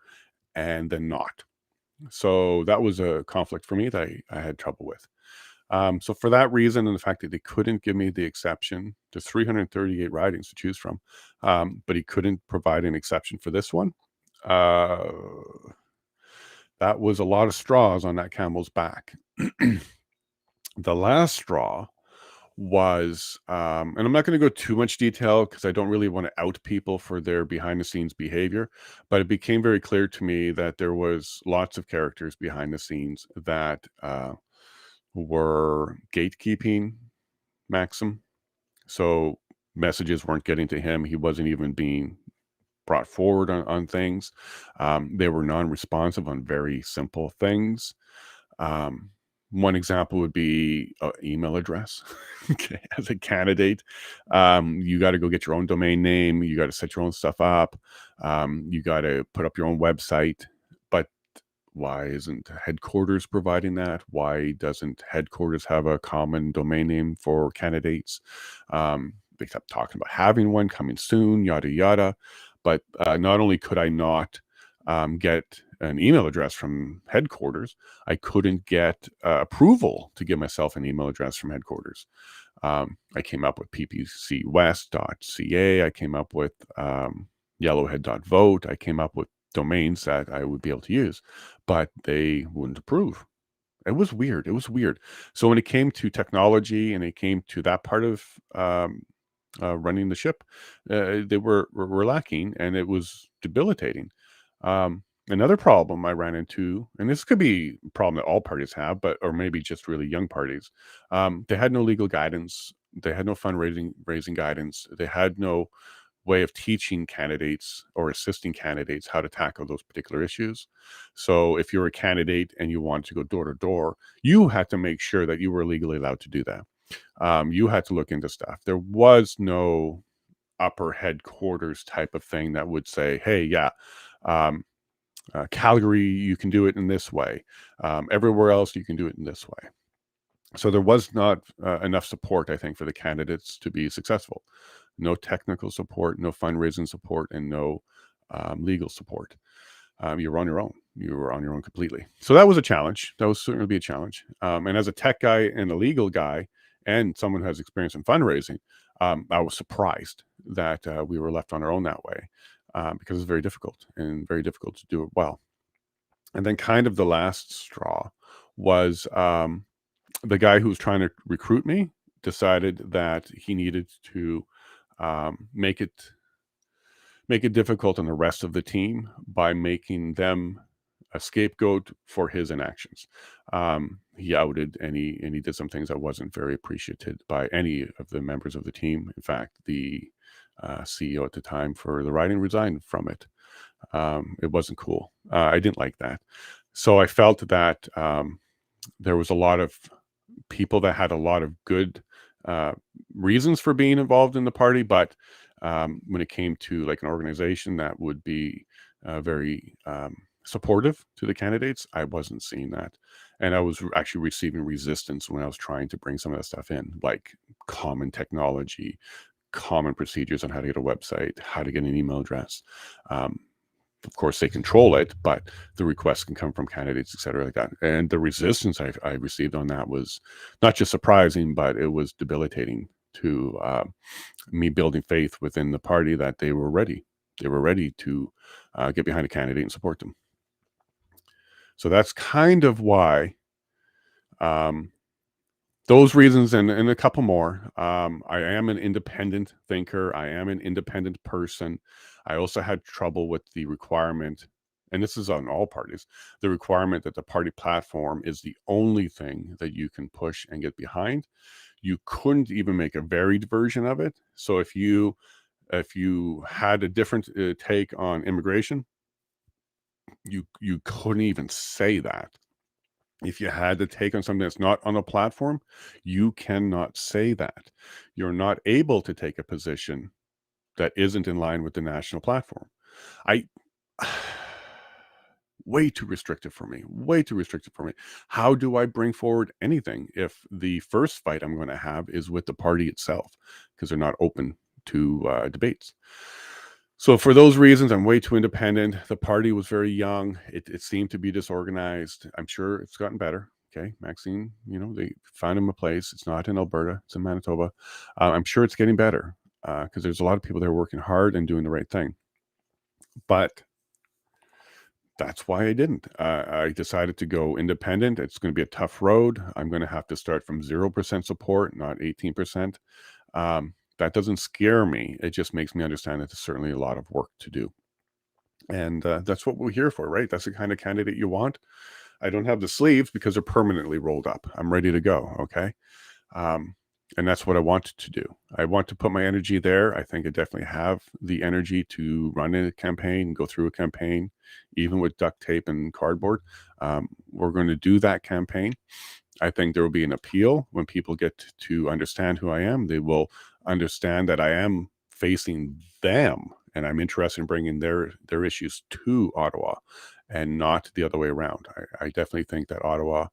and then not. So that was a conflict for me that I had trouble with. So for that reason, and the fact that they couldn't give me the exception, there's 338 ridings to choose from, but he couldn't provide an exception for this one. Uh, that was a lot of straws on that camel's back. The last straw was, and I'm not going to go too much detail because I don't really want to out people for their behind the scenes behavior, but it became very clear to me that there was lots of characters behind the scenes that were gatekeeping Maxim. So messages weren't getting to him. He wasn't even being brought forward on things. They were non-responsive on very simple things. One example would be email address. Okay, as a candidate, you got to go get your own domain name. You got to set your own stuff up. You got to put up your own website. But why isn't headquarters providing that? Why doesn't headquarters have a common domain name for candidates? They kept talking about having one coming soon, yada, yada. But not only could I not get an email address from headquarters, I couldn't get approval to give myself an email address from headquarters. I came up with ppcwest.ca. I came up with yellowhead.vote. I came up with domains that I would be able to use, but they wouldn't approve. It was weird. It was weird. So when it came to technology and it came to that part of running the ship, they were lacking, and it was debilitating. Another problem I ran into, and this could be a problem that all parties have, or maybe just really young parties, they had no legal guidance. They had no raising guidance. They had no way of teaching candidates or assisting candidates how to tackle those particular issues. So if you're a candidate and you wanted to go door to door, you had to make sure that you were legally allowed to do that. You had to look into stuff. There was no upper headquarters type of thing that would say, hey, yeah, Calgary, you can do it in this way. Everywhere else, you can do it in this way. So there was not enough support, I think, for the candidates to be successful. No technical support, no fundraising support, and no legal support. You were on your own. You were on your own completely. So that was a challenge. That was certainly be a challenge. And as a tech guy and a legal guy and someone who has experience in fundraising, I was surprised that we were left on our own that way, because it's very difficult to do it well. And then kind of the last straw was the guy who was trying to recruit me decided that he needed to make it difficult on the rest of the team by making them a scapegoat for his inactions. He outed and he did some things that wasn't very appreciated by any of the members of the team. In fact, the CEO at the time for the riding resigned from it. It wasn't cool. I didn't like that. So I felt that there was a lot of people that had a lot of good reasons for being involved in the party, but when it came to like an organization that would be very supportive to the candidates, I wasn't seeing that. And I was actually receiving resistance when I was trying to bring some of that stuff in, like common technology, common procedures on how to get a website, how to get an email address. Of course, they control it, but the requests can come from candidates, et cetera, like that. And the resistance I received on that was not just surprising, but it was debilitating to me building faith within the party that they were ready. They were ready to get behind a candidate and support them. So that's kind of why those reasons and a couple more. I am an independent thinker. I am an independent person. I also had trouble with the requirement, and this is on all parties, the requirement that the party platform is the only thing that you can push and get behind. You couldn't even make a varied version of it. So if you had a different take on immigration, you couldn't even say that. If you had to take on something that's not on a platform, you cannot say that. You're not able to take a position that isn't in line with the national platform. I way too restrictive for me. Way too restrictive for me. How do I bring forward anything if the first fight I'm going to have is with the party itself because they're not open to debates? So for those reasons, I'm way too independent. The party was very young. It seemed to be disorganized. I'm sure it's gotten better. Okay, Maxine, they found him a place. It's not in Alberta. It's in Manitoba. I'm sure it's getting better because there's a lot of people there working hard and doing the right thing. But that's why I didn't. I decided to go independent. It's going to be a tough road. I'm going to have to start from 0% support, not 18%. That doesn't scare me. It just makes me understand that there's certainly a lot of work to do. And that's what we're here for, right? That's the kind of candidate you want. I don't have the sleeves because they're permanently rolled up. I'm ready to go, okay? And that's what I want to do. I want to put my energy there. I think I definitely have the energy to run a campaign, go through a campaign, even with duct tape and cardboard. We're going to do that campaign. I think there will be an appeal when people get to understand who I am. They will understand that I am facing them and I'm interested in bringing their issues to Ottawa and not the other way around. I definitely think that Ottawa,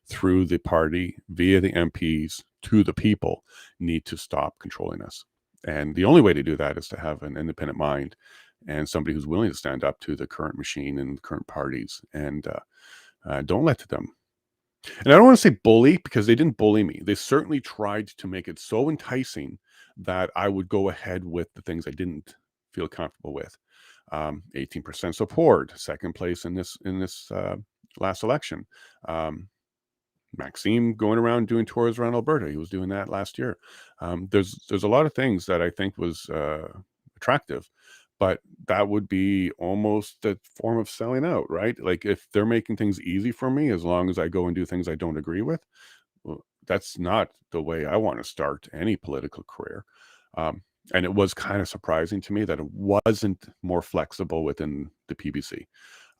through the party, via the MPs, to the people, need to stop controlling us. And the only way to do that is to have an independent mind and somebody who's willing to stand up to the current machine and the current parties and don't let them. And I don't want to say bully because they didn't bully me. They certainly tried to make it so enticing that I would go ahead with the things I didn't feel comfortable with. 18% support, second place in this last election. Maxime going around doing tours around Alberta. He was doing that last year. There's a lot of things that I think was attractive, but that would be almost a form of selling out, right? Like if they're making things easy for me, as long as I go and do things I don't agree with, well, that's not the way I want to start any political career. And it was kind of surprising to me that it wasn't more flexible within the PBC.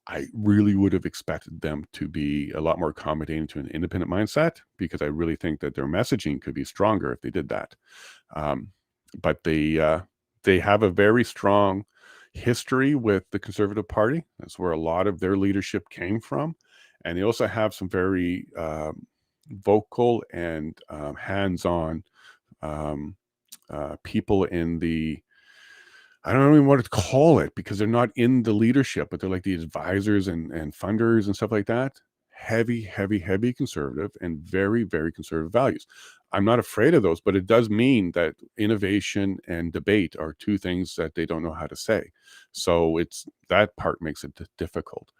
I really would have expected them to be a lot more accommodating to an independent mindset because I really think that their messaging could be stronger if they did that. But they have a very strong history with the Conservative Party. That's where a lot of their leadership came from. And they also have some very vocal and hands-on people in the, I don't even know what to call it because they're not in the leadership, but they're like the advisors and funders and stuff like that. Heavy conservative and very, very conservative values. I'm not afraid of those, but it does mean that innovation and debate are two things that they don't know how to say. So that part makes it difficult.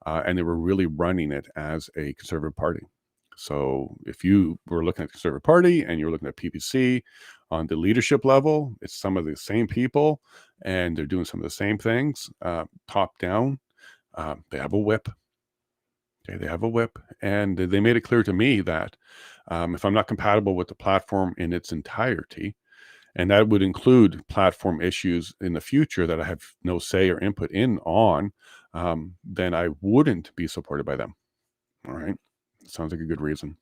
And they were really running it as a conservative party. So if you were looking at the Conservative Party and you're looking at PPC on the leadership level, it's some of the same people and they're doing some of the same things, top down. They have a whip. Okay, they have a whip, and they made it clear to me that if I'm not compatible with the platform in its entirety, and that would include platform issues in the future that I have no say or input in on, then I wouldn't be supported by them. All right, sounds like a good reason.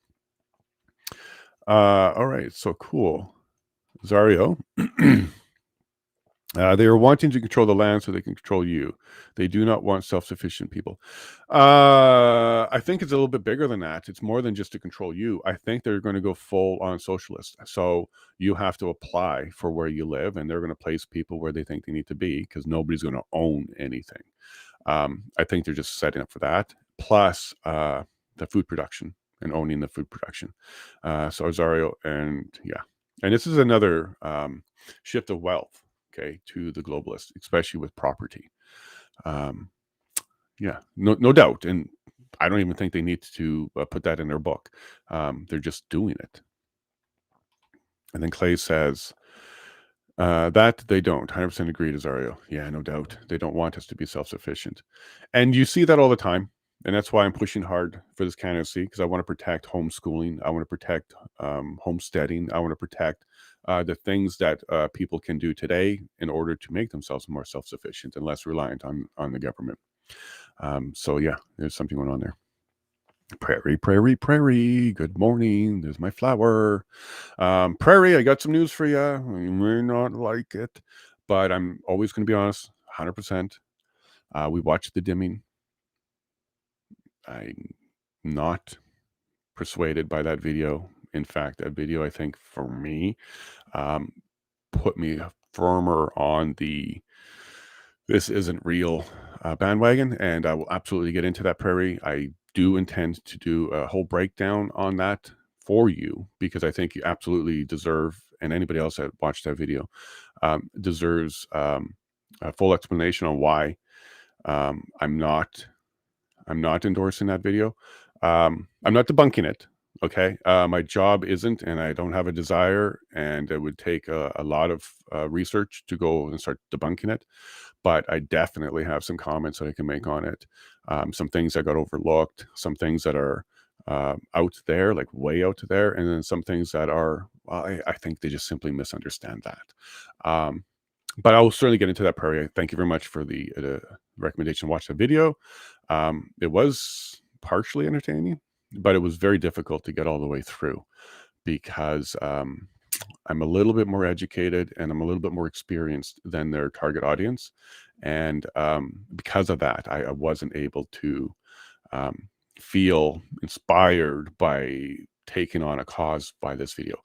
All right, so cool, Zario. They are wanting to control the land so they can control you. They do not want self-sufficient people. I think it's a little bit bigger than that. It's more than just to control you. I think they're going to go full on socialist. So you have to apply for where you live, and they're going to place people where they think they need to be because nobody's going to own anything. I think they're just setting up for that. Plus the food production and owning the food production. So Azario, and yeah. And this is another shift of wealth, okay, to the globalist, especially with property. Yeah, no doubt. And I don't even think they need to put that in their book. They're just doing it. And then Clay says, that they don't. 100% agreed, Azario. Yeah, no doubt. They don't want us to be self-sufficient. And you see that all the time. And that's why I'm pushing hard for this candidacy, because I want to protect homeschooling. I want to protect homesteading. I want to protect the things that people can do today in order to make themselves more self-sufficient and less reliant on the government. So yeah, there's something going on there. Prairie, prairie, prairie. Good morning. There's my flower. Prairie, I got some news for you. You may not like it, but I'm always going to be honest, 100%. We watched the dimming. I'm not persuaded by that video. In fact, that video, I think, for me, put me firmer on the this isn't real bandwagon, and I will absolutely get into that, Prairie. I do intend to do a whole breakdown on that for you because I think you absolutely deserve, and anybody else that watched that video deserves a full explanation on why I'm not endorsing that video. I'm not debunking it. Okay. My job isn't, and I don't have a desire, and it would take a lot of research to go and start debunking it. But I definitely have some comments that I can make on it. Some things that got overlooked, some things that are out there, like way out there, and then some things that are, well, I think they just simply misunderstand that. But I'll certainly get into that, Prairie. Thank you very much for the recommendation to watch the video. It was partially entertaining, but it was very difficult to get all the way through because I'm a little bit more educated and I'm a little bit more experienced than their target audience. And because of that, I wasn't able to feel inspired by taking on a cause by this video.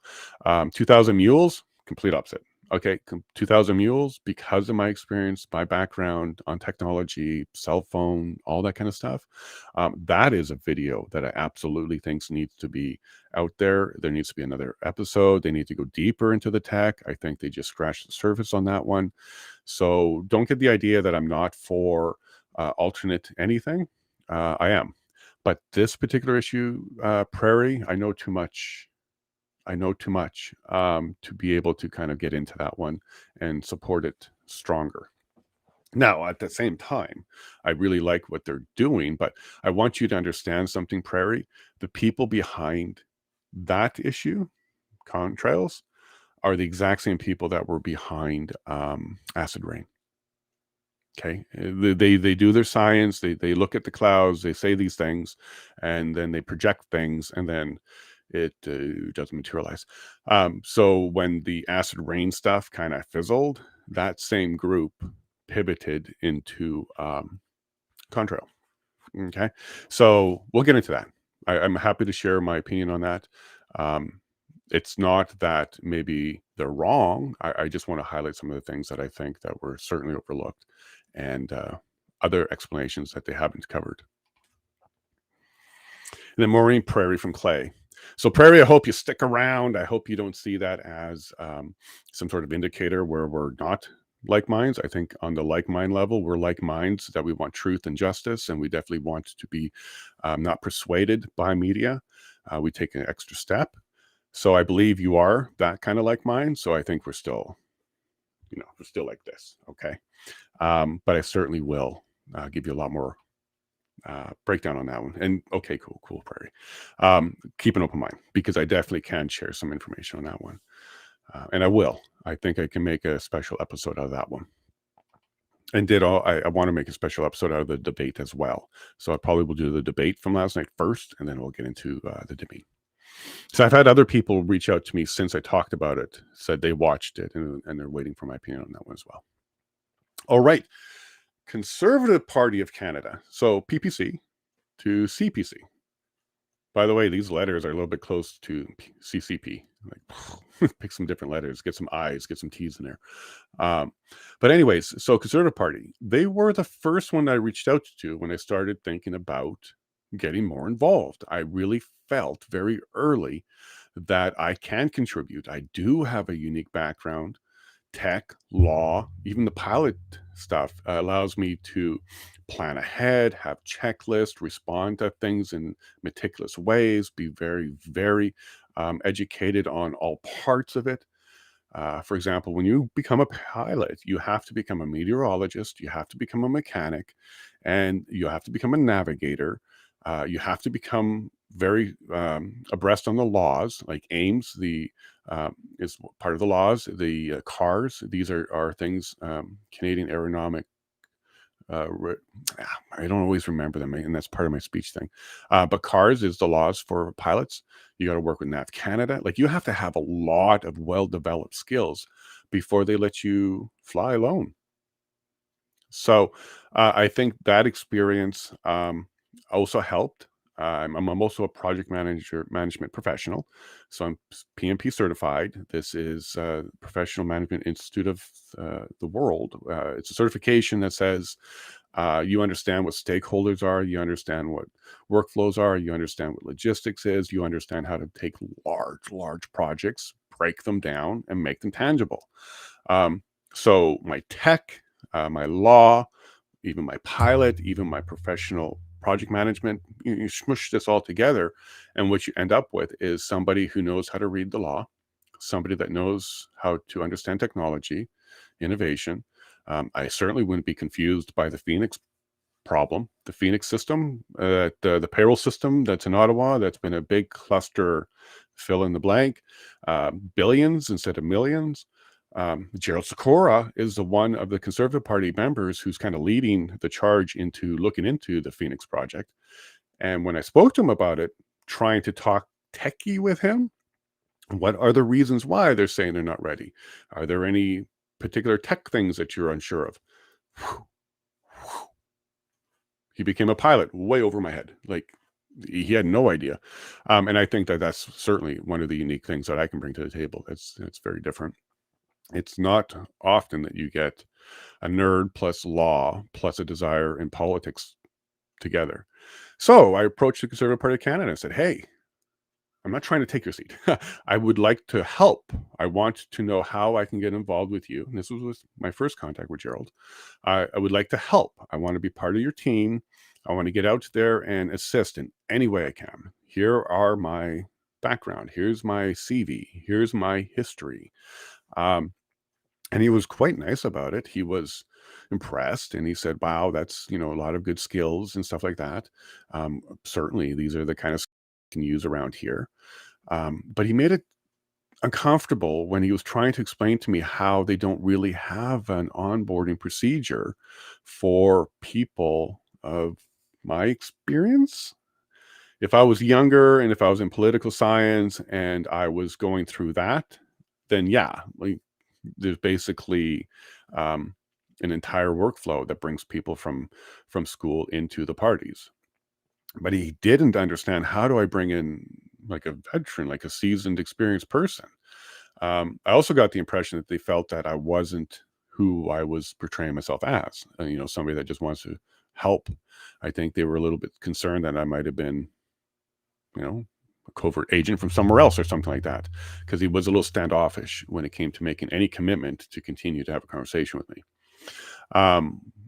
2000 Mules, complete opposite. Okay, 2000 Mules, because of my experience, my background on technology, cell phone, all that kind of stuff, that is a video that I absolutely think needs to be out there. There needs to be another episode. They need to go deeper into the tech. I think they just scratched the surface on that one. So don't get the idea that I'm not for alternate anything. I am. But this particular issue, Prairie, I know too much to be able to kind of get into that one and support it stronger. Now, at the same time, I really like what they're doing, but I want you to understand something, Prairie. The people behind that issue, contrails, are the exact same people that were behind acid rain. Okay, they do their science. They look at the clouds. They say these things, and then they project things, and then it doesn't materialize. So when the acid rain stuff kind of fizzled, that same group pivoted into contrail. Okay, so we'll get into that. I'm happy to share my opinion on that. It's not that maybe they're wrong. I just want to highlight some of the things that I think that were certainly overlooked and other explanations that they haven't covered. And then Maureen Prairie from Clay. So Prairie, I hope you stick around. I hope you don't see that as some sort of indicator where we're not like minds. I think on the like mind level, we're like minds that we want truth and justice, and we definitely want to be not persuaded by media. we take an extra step. So I believe you are that kind of like mine. So I think we're still, we're still like this. Okay. But I certainly will give you a lot more breakdown on that one. And okay, cool, Prairie. Keep an open mind, because I definitely can share some information on that one. And I will. I think I can make a special episode out of that one. And I want to make a special episode out of the debate as well. So I probably will do the debate from last night first, and then we'll get into the debate. So I've had other people reach out to me since I talked about it, said they watched it, and they're waiting for my opinion on that one as well. All right. Conservative Party of Canada. So PPC to CPC. By the way, these letters are a little bit close to CCP. Like, pick some different letters, get some I's, get some T's in there. But anyways, so Conservative Party, they were the first one I reached out to when I started thinking about getting more involved. I really felt very early that I can contribute. I do have a unique background. Tech, law, even the pilot stuff allows me to plan ahead, have checklists, respond to things in meticulous ways, be very, very educated on all parts of it. For example, when you become a pilot, you have to become a meteorologist, you have to become a mechanic, and you have to become a navigator. You have to become very abreast on the laws, like AIMS, is part of the laws. The CARS, these are things, Canadian Aeronomic. I don't always remember them, and that's part of my speech thing. But CARS is the laws for pilots. You got to work with NAV Canada. Like, you have to have a lot of well-developed skills before they let you fly alone. So I think that experience also helped. I'm also a project management professional, so I'm PMP certified. This is Professional Management Institute of the World. It's a certification that says you understand what stakeholders are, you understand what workflows are, you understand what logistics is, you understand how to take large projects, break them down, and make them tangible. So my tech, my law, even my pilot, even my professional project management, you smush this all together, and what you end up with is somebody who knows how to read the law, somebody that knows how to understand technology, innovation. I certainly wouldn't be confused by the Phoenix problem, the Phoenix system, the payroll system that's in Ottawa, that's been a big cluster, fill in the blank, billions instead of millions. Gerald Sikora is the one of the Conservative Party members who's kind of leading the charge into looking into the Phoenix project. And when I spoke to him about it, trying to talk techie with him, what are the reasons why they're saying they're not ready? Are there any particular tech things that you're unsure of? He became a pilot way over my head. Like, he had no idea. And I think that that's certainly one of the unique things that I can bring to the table. It's very different. It's not often that you get a nerd plus law plus a desire in politics together. So I approached the Conservative Party of Canada and said, hey, I'm not trying to take your seat. I would like to help. I want to know how I can get involved with you. And this was my first contact with Gerald. I would like to help. I want to be part of your team. I want to get out there and assist in any way I can. Here are my background. Here's my CV. Here's my history. And he was quite nice about it. He was impressed, and he said, wow, that's, a lot of good skills and stuff like that. Certainly, these are the kind of skills you can use around here. But he made it uncomfortable when he was trying to explain to me how they don't really have an onboarding procedure for people of my experience. If I was younger and if I was in political science and I was going through that, then yeah, like, there's basically an entire workflow that brings people from school into the parties. But he didn't understand, how do I bring in like a veteran, like a seasoned, experienced person? I also got the impression that they felt that I wasn't who I was portraying myself as, somebody that just wants to help. I think they were a little bit concerned that I might have been, a covert agent from somewhere else or something like that, because he was a little standoffish when it came to making any commitment to continue to have a conversation with me.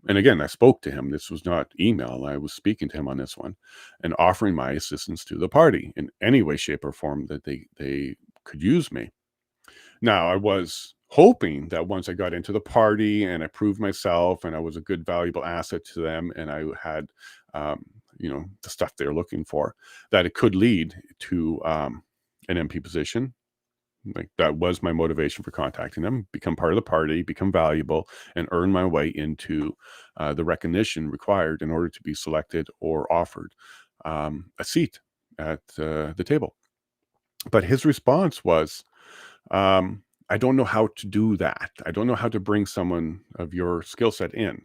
and again, I spoke to him. This was not email. I was speaking to him on this one and offering my assistance to the party in any way, shape, or form that they could use me. Now, I was hoping that once I got into the party and I proved myself and I was a good, valuable asset to them, and I had, the stuff they're looking for, that it could lead to an MP position. Like, that was my motivation for contacting them: become part of the party, become valuable, and earn my way into the recognition required in order to be selected or offered a seat at the table. But his response was, I don't know how to do that. I don't know how to bring someone of your skill set in.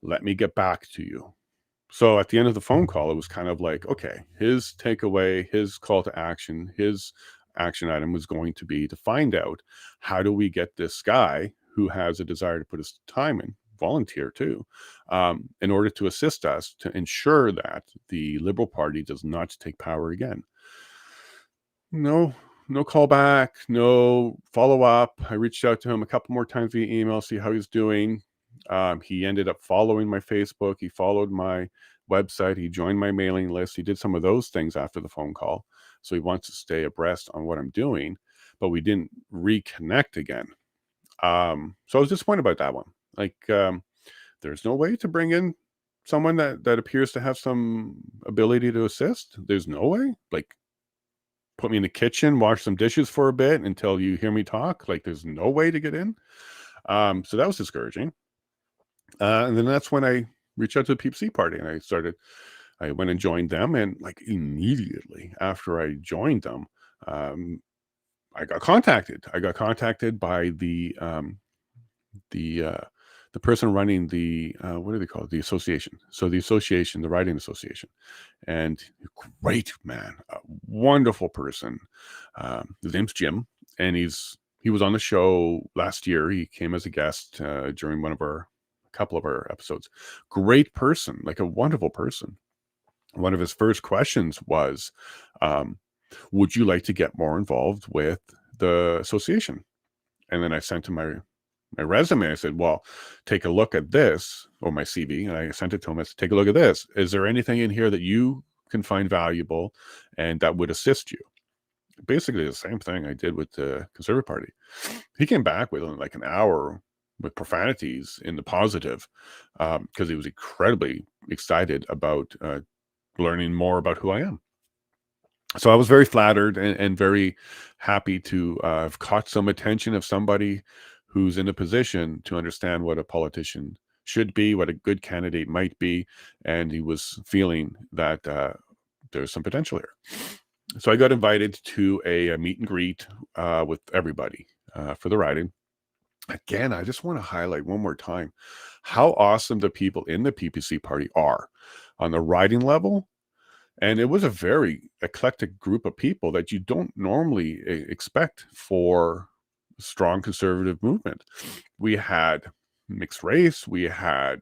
Let me get back to you. So at the end of the phone call, it was kind of like, okay, his takeaway, his call to action, his action item was going to be to find out, how do we get this guy who has a desire to put his time in, volunteer too, in order to assist us to ensure that the Liberal Party does not take power again. No, no call back, no follow up. I reached out to him a couple more times via email, see how he's doing. He ended up following my Facebook. He followed my website. He joined my mailing list. He did some of those things after the phone call. So he wants to stay abreast on what I'm doing, but we didn't reconnect again. So I was disappointed about that one. Like, there's no way to bring in someone that appears to have some ability to assist. There's no way. Like, put me in the kitchen, wash some dishes for a bit until you hear me talk. Like, there's no way to get in. So that was discouraging. And then that's when I reached out to the PPC party, and I went and joined them. And like, immediately after I joined them, I got contacted. I got contacted by the person running the what do they call it? The association. So the association, the writing association, and great man, a wonderful person. His name's Jim, and he was on the show last year. He came as a guest during a couple of our episodes. Great person, like a wonderful person. One of his first questions was, would you like to get more involved with the association? And then I sent him my resume. I said, well, take a look at this, or my CV. And I sent it to him. I said, take a look at this. Is there anything in here that you can find valuable and that would assist you? Basically the same thing I did with the Conservative Party. He came back with like an hour with profanities in the positive, because he was incredibly excited about learning more about who I am. So I was very flattered and very happy to have caught some attention of somebody who's in a position to understand what a politician should be, what a good candidate might be, and he was feeling that there's some potential here. So I got invited to a meet and greet with everybody for the riding. Again, I just want to highlight one more time how awesome the people in the PPC party are on the riding level. And it was a very eclectic group of people that you don't normally expect for a strong conservative movement. We had mixed race, we had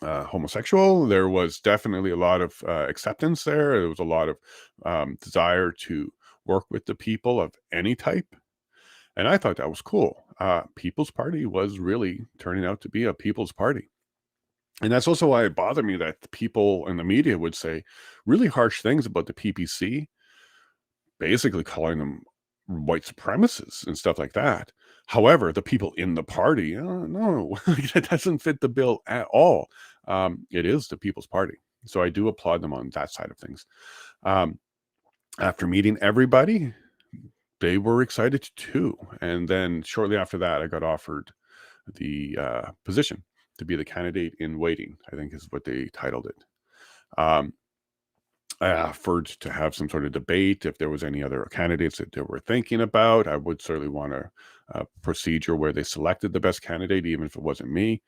homosexual. There was definitely a lot of acceptance there. There was a lot of desire to work with the people of any type. And I thought that was cool. People's Party was really turning out to be a people's party. And that's also why it bothered me that the people in the media would say really harsh things about the PPC, basically calling them white supremacists and stuff like that. However, the people in the party, no, that doesn't fit the bill at all. It is the People's Party. So I do applaud them on that side of things. After meeting everybody, they were excited too. And then shortly after that, I got offered the position to be the candidate in waiting, I think is what they titled it. I offered to have some sort of debate if there was any other candidates that they were thinking about. I would certainly want a procedure where they selected the best candidate, even if it wasn't me.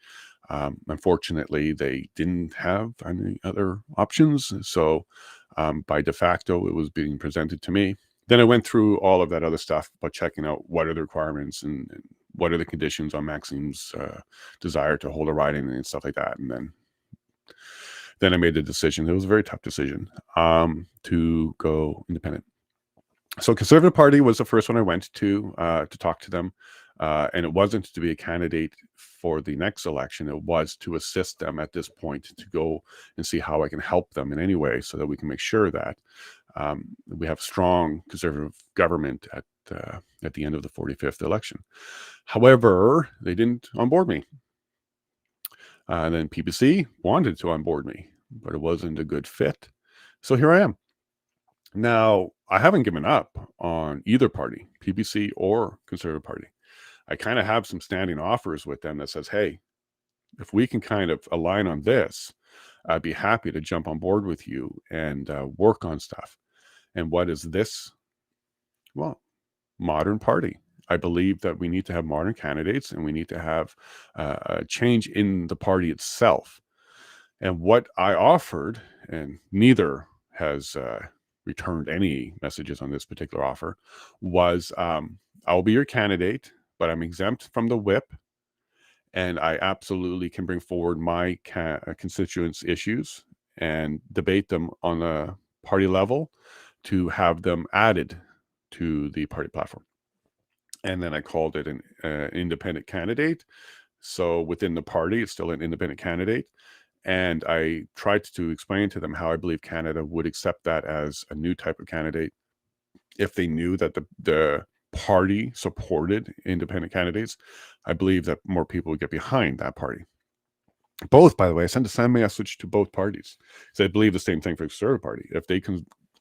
Unfortunately, they didn't have any other options. So by de facto, it was being presented to me. Then I went through all of that other stuff about checking out what are the requirements and what are the conditions on Maxime's desire to hold a riding and stuff like that. And then I made the decision. It was a very tough decision to go independent. So Conservative Party was the first one I went to talk to them. And it wasn't to be a candidate for the next election. It was to assist them at this point to go and see how I can help them in any way so that we can make sure that we have strong conservative government at the end of the 45th election. However, they didn't onboard me. And then PPC wanted to onboard me, but it wasn't a good fit. So here I am. Now, I haven't given up on either party, PPC or Conservative Party. I kind of have some standing offers with them that says, hey, if we can kind of align on this, I'd be happy to jump on board with you and work on stuff. And what is this? Well, modern party. I believe that we need to have modern candidates and we need to have a change in the party itself. And what I offered, and neither has returned any messages on this particular offer, was I'll be your candidate, but I'm exempt from the whip. And I absolutely can bring forward my constituents' issues and debate them on a party level to have them added to the party platform. And then I called it an independent candidate. So within the party, it's still an independent candidate. And I tried to explain to them how I believe Canada would accept that as a new type of candidate if they knew that the party supported independent candidates. I believe that more people would get behind that party. Both, by the way, I sent a same message to both parties because I believe the same thing for the Conservative Party. If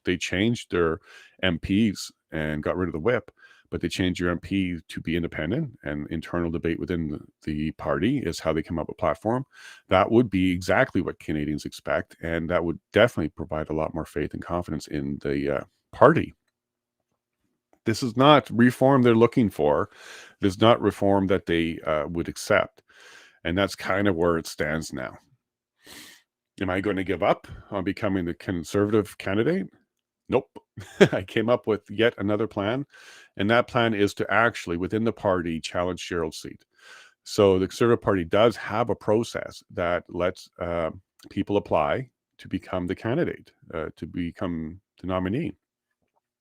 they changed their MPs and got rid of the whip, but they changed your MP to be independent, and internal debate within the party is how they come up with a platform, that would be exactly what Canadians expect, and that would definitely provide a lot more faith and confidence in the party. This is not reform they're looking for. This is not reform that they would accept. And that's kind of where it stands now. Am I going to give up on becoming the Conservative candidate? Nope. I came up with yet another plan. And that plan is to actually, within the party, challenge Gerald's seat. So the Conservative Party does have a process that lets people apply to become the candidate, to become the nominee.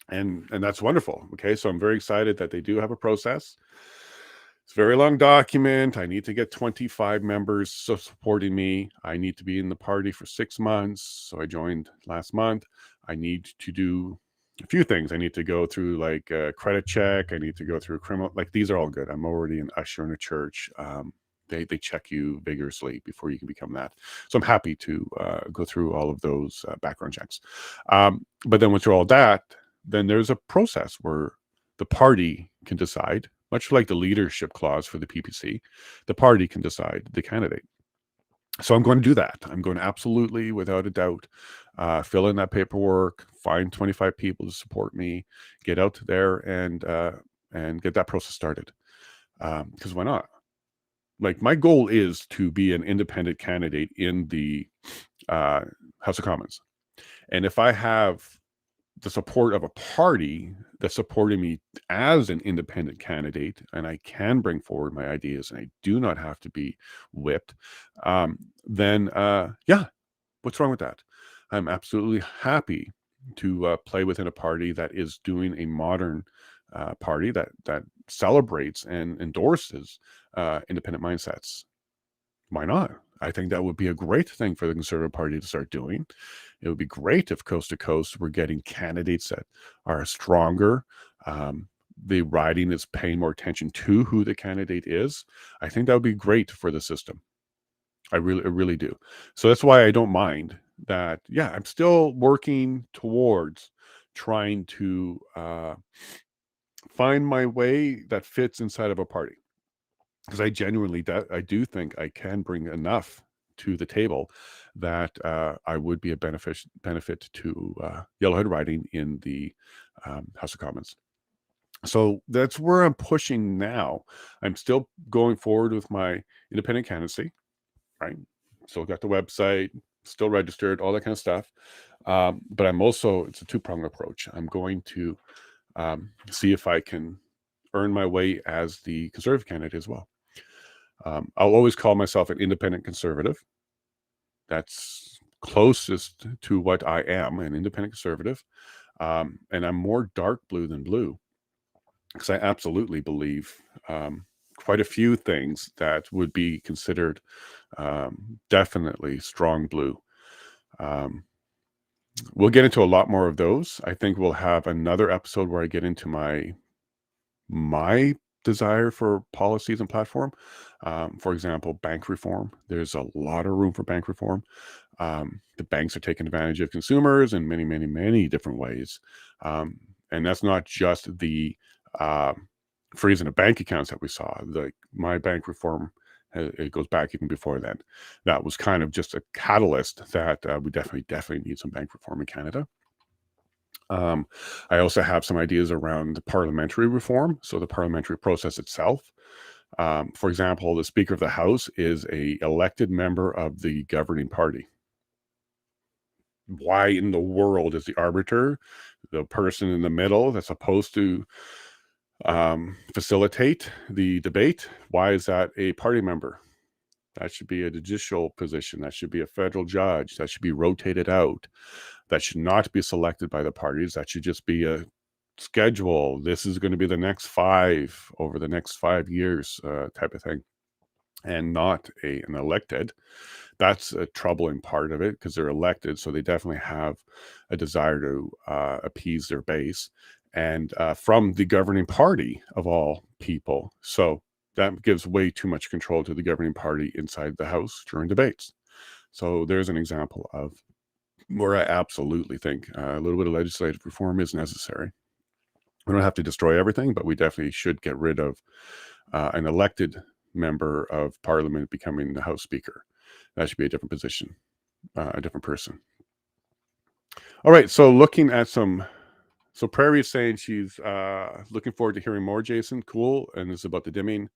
And that's wonderful. Okay, so I'm very excited that they do have a process. It's a very long document. I need to get 25 members supporting me. I need to be in the party for 6 months. So I joined last month. I need to do a few things. I need to go through like a credit check. I need to go through a criminal, like these are all good. I'm already an usher in a church. They check you vigorously before you can become that. So I'm happy to go through all of those background checks. But then once you're all that, then there's a process where the party can decide, much like the leadership clause for the PPC, the party can decide the candidate. So I'm going to do that. I'm going to absolutely, without a doubt, fill in that paperwork, find 25 people to support me, get out there and get that process started. Because why not? Like my goal is to be an independent candidate in the House of Commons. And if I have the support of a party that's supporting me as an independent candidate, and I can bring forward my ideas and I do not have to be whipped, then yeah, what's wrong with that? I'm absolutely happy to play within a party that is doing a modern party that celebrates and endorses independent mindsets. Why not? I think that would be a great thing for the Conservative Party to start doing. It would be great if coast to coast we're getting candidates that are stronger. The riding is paying more attention to who the candidate is. I think that would be great for the system. I really do. So that's why I don't mind that. Yeah, I'm still working towards trying to find my way that fits inside of a party. Because I genuinely I do think I can bring enough to the table that I would be a benefit to Yellowhead riding in the House of Commons. So that's where I'm pushing now. I'm still going forward with my independent candidacy, right? Still got the website, still registered, all that kind of stuff. But I'm also, it's a two-pronged approach. I'm going to see if I can earn my way as the Conservative candidate as well. I'll always call myself an independent conservative. That's closest to what I am, an independent conservative. And I'm more dark blue than blue because I absolutely believe quite a few things that would be considered definitely strong blue. We'll get into a lot more of those. I think we'll have another episode where I get into my desire for policies and platform. For example, bank reform. There's a lot of room for bank reform. The banks are taking advantage of consumers in many, many, many different ways. And that's not just the freezing of bank accounts that we saw. Like my bank reform, it goes back even before then. That was kind of just a catalyst that we definitely need some bank reform in Canada. I also have some ideas around parliamentary reform, so the parliamentary process itself. For example, the Speaker of the House is a elected member of the governing party. Why in the world is the arbiter, the person in the middle that's supposed to facilitate the debate, why is that a party member? That should be a judicial position. That should be a federal judge. That should be rotated out. That should not be selected by the parties. That should just be a schedule. This is going to be the next 5 over the next 5 years type of thing, and not an elected. That's a troubling part of it because they're elected, so they definitely have a desire to appease their base, and from the governing party of all people. So that gives way too much control to the governing party inside the House during debates. So there's an example of where I absolutely think a little bit of legislative reform is necessary. We don't have to destroy everything, but we definitely should get rid of an elected member of parliament becoming the House Speaker. That should be a different position, a different person. All right, so looking at some... So Prairie is saying she's looking forward to hearing more, Jason. Cool. And it's about the dimming.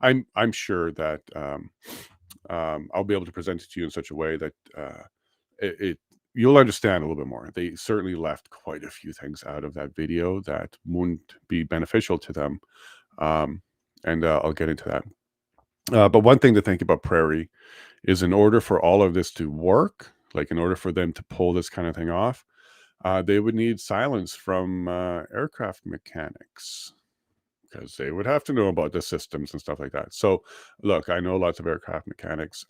I'm sure that I'll be able to present it to you in such a way that you'll understand a little bit more. They certainly left quite a few things out of that video that wouldn't be beneficial to them. And I'll get into that. But one thing to think about Prairie is, in order for all of this to work, like in order for them to pull this kind of thing off, they would need silence from aircraft mechanics, because they would have to know about the systems and stuff like that. So look, I know lots of aircraft mechanics,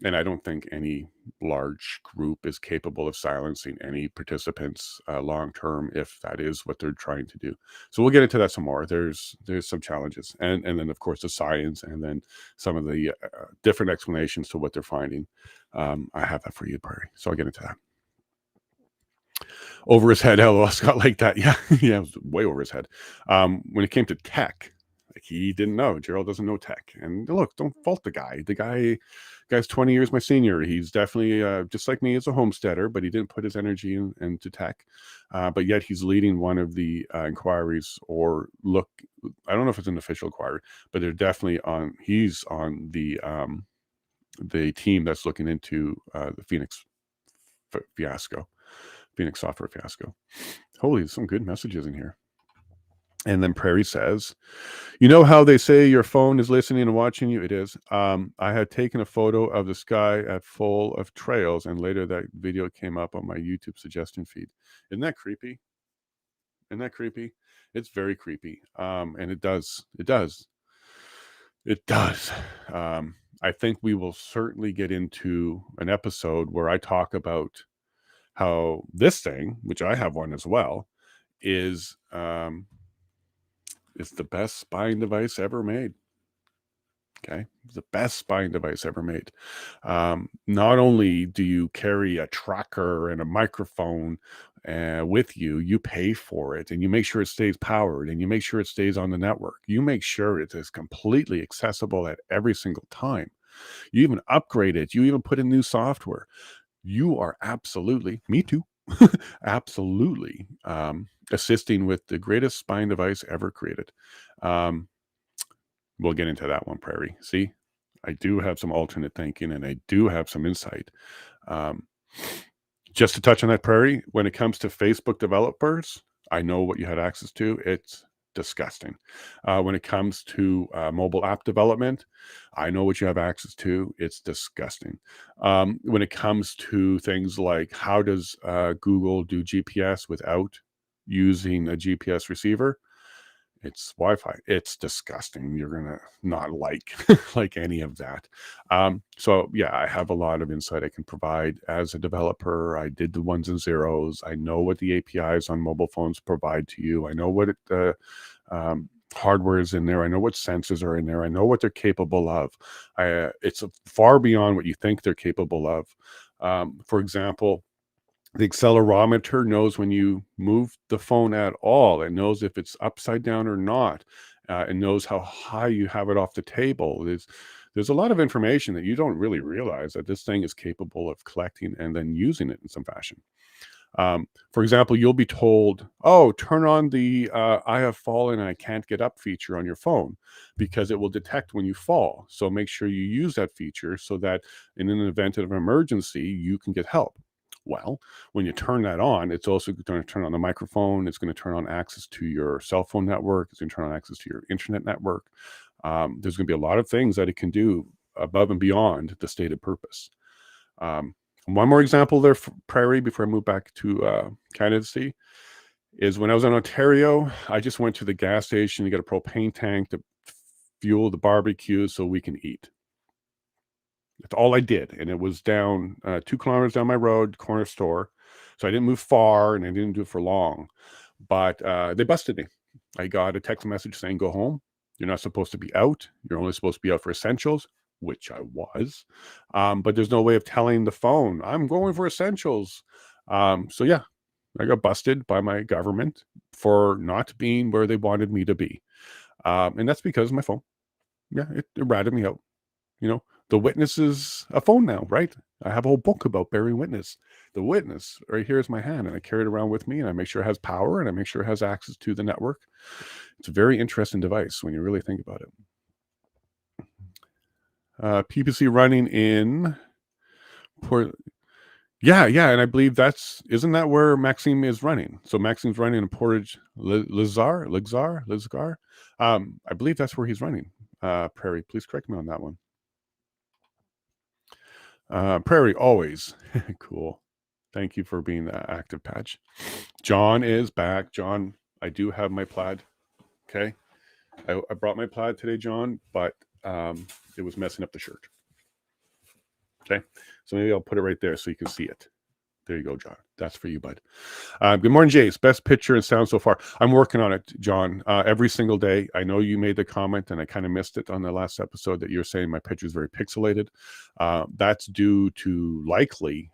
and I don't think any large group is capable of silencing any participants long term, if that is what they're trying to do. So we'll get into that some more. There's some challenges, and then of course the science, and then some of the different explanations to what they're finding. I have that for you, Prairie. So I'll get into that. Over his head, LOL, Scott, like that. Yeah, yeah, it was way over his head. When it came to tech, like, he didn't know. Gerald doesn't know tech. And look, don't fault the guy. The guy's 20 years my senior. He's definitely just like me as a homesteader, but he didn't put his energy into tech. But yet he's leading one of the inquiries, or look, I don't know if it's an official inquiry, but they're definitely he's on the team that's looking into the Phoenix software fiasco. Holy, there's some good messages in here. And then Prairie says, you know how they say your phone is listening and watching you? It is. I had taken a photo of the sky at full of trails, and later that video came up on my YouTube suggestion feed. Isn't that creepy? It's very creepy. And it does. I think we will certainly get into an episode where I talk about how this thing, which I have one as well, is the best spying device ever made. Okay, the best spying device ever made. Not only do you carry a tracker and a microphone with you, you pay for it, and you make sure it stays powered, and you make sure it stays on the network. You make sure it is completely accessible at every single time. You even upgrade it. You even put in new software. You are absolutely, me too, absolutely assisting with the greatest spying device ever created. We'll get into that one, Prairie. See, I do have some alternate thinking, and I do have some insight. Just to touch on that, Prairie, when it comes to Facebook developers, I know what you had access to. It's disgusting. When it comes to mobile app development, I know what you have access to. It's disgusting. When it comes to things like how does Google do GPS without using a GPS receiver, It's Wi-Fi. It's disgusting. You're gonna not like like any of that. So yeah, I have a lot of insight I can provide as a developer. I did the ones and zeros. I know what the APIs on mobile phones provide to you. I know what hardware is in there. I know what sensors are in there. I know what they're capable of. It's far beyond what you think they're capable of. For example, the accelerometer knows when you move the phone at all. It knows if it's upside down or not. It knows how high you have it off the table. There's a lot of information that you don't really realize that this thing is capable of collecting and then using it in some fashion. For example, you'll be told, oh, turn on the I have fallen and I can't get up feature on your phone because it will detect when you fall. So make sure you use that feature so that in an event of an emergency, you can get help. Well, when you turn that on, it's also going to turn on the microphone. It's going to turn on access to your cell phone network. It's going to turn on access to your internet network. There's going to be a lot of things that it can do above and beyond the stated purpose. One more example there, Prairie, before I move back to candidacy, is when I was in Ontario, I just went to the gas station to get a propane tank to fuel the barbecue so we can eat. That's all I did. And it was down 2 kilometers down my road, corner store. So I didn't move far and I didn't do it for long. But they busted me. I got a text message saying, go home. You're not supposed to be out. You're only supposed to be out for essentials, which I was. But there's no way of telling the phone, I'm going for essentials. So yeah, I got busted by my government for not being where they wanted me to be. And that's because of my phone. Yeah, it ratted me out. You know, the witness is a phone now, right? I have a whole book about bearing witness. The witness right here is my hand, and I carry it around with me, and I make sure it has power, and I make sure it has access to the network. It's a very interesting device when you really think about it. PPC running in Port. Yeah, and I believe isn't that where Maxime is running? So Maxime's running in Portage Ligzar. I believe that's where he's running. Prairie, please correct me on that one. Prairie, always. Cool. Thank you for being active, Patch. John is back. John, I do have my plaid. Okay. I brought my plaid today, John, but it was messing up the shirt. Okay. So maybe I'll put it right there so you can see it. There you go, John. That's for you, bud. Good morning, Jace. Best picture and sound so far. I'm working on it, John, every single day. I know you made the comment, and I kind of missed it on the last episode that you're saying my picture is very pixelated. That's due to likely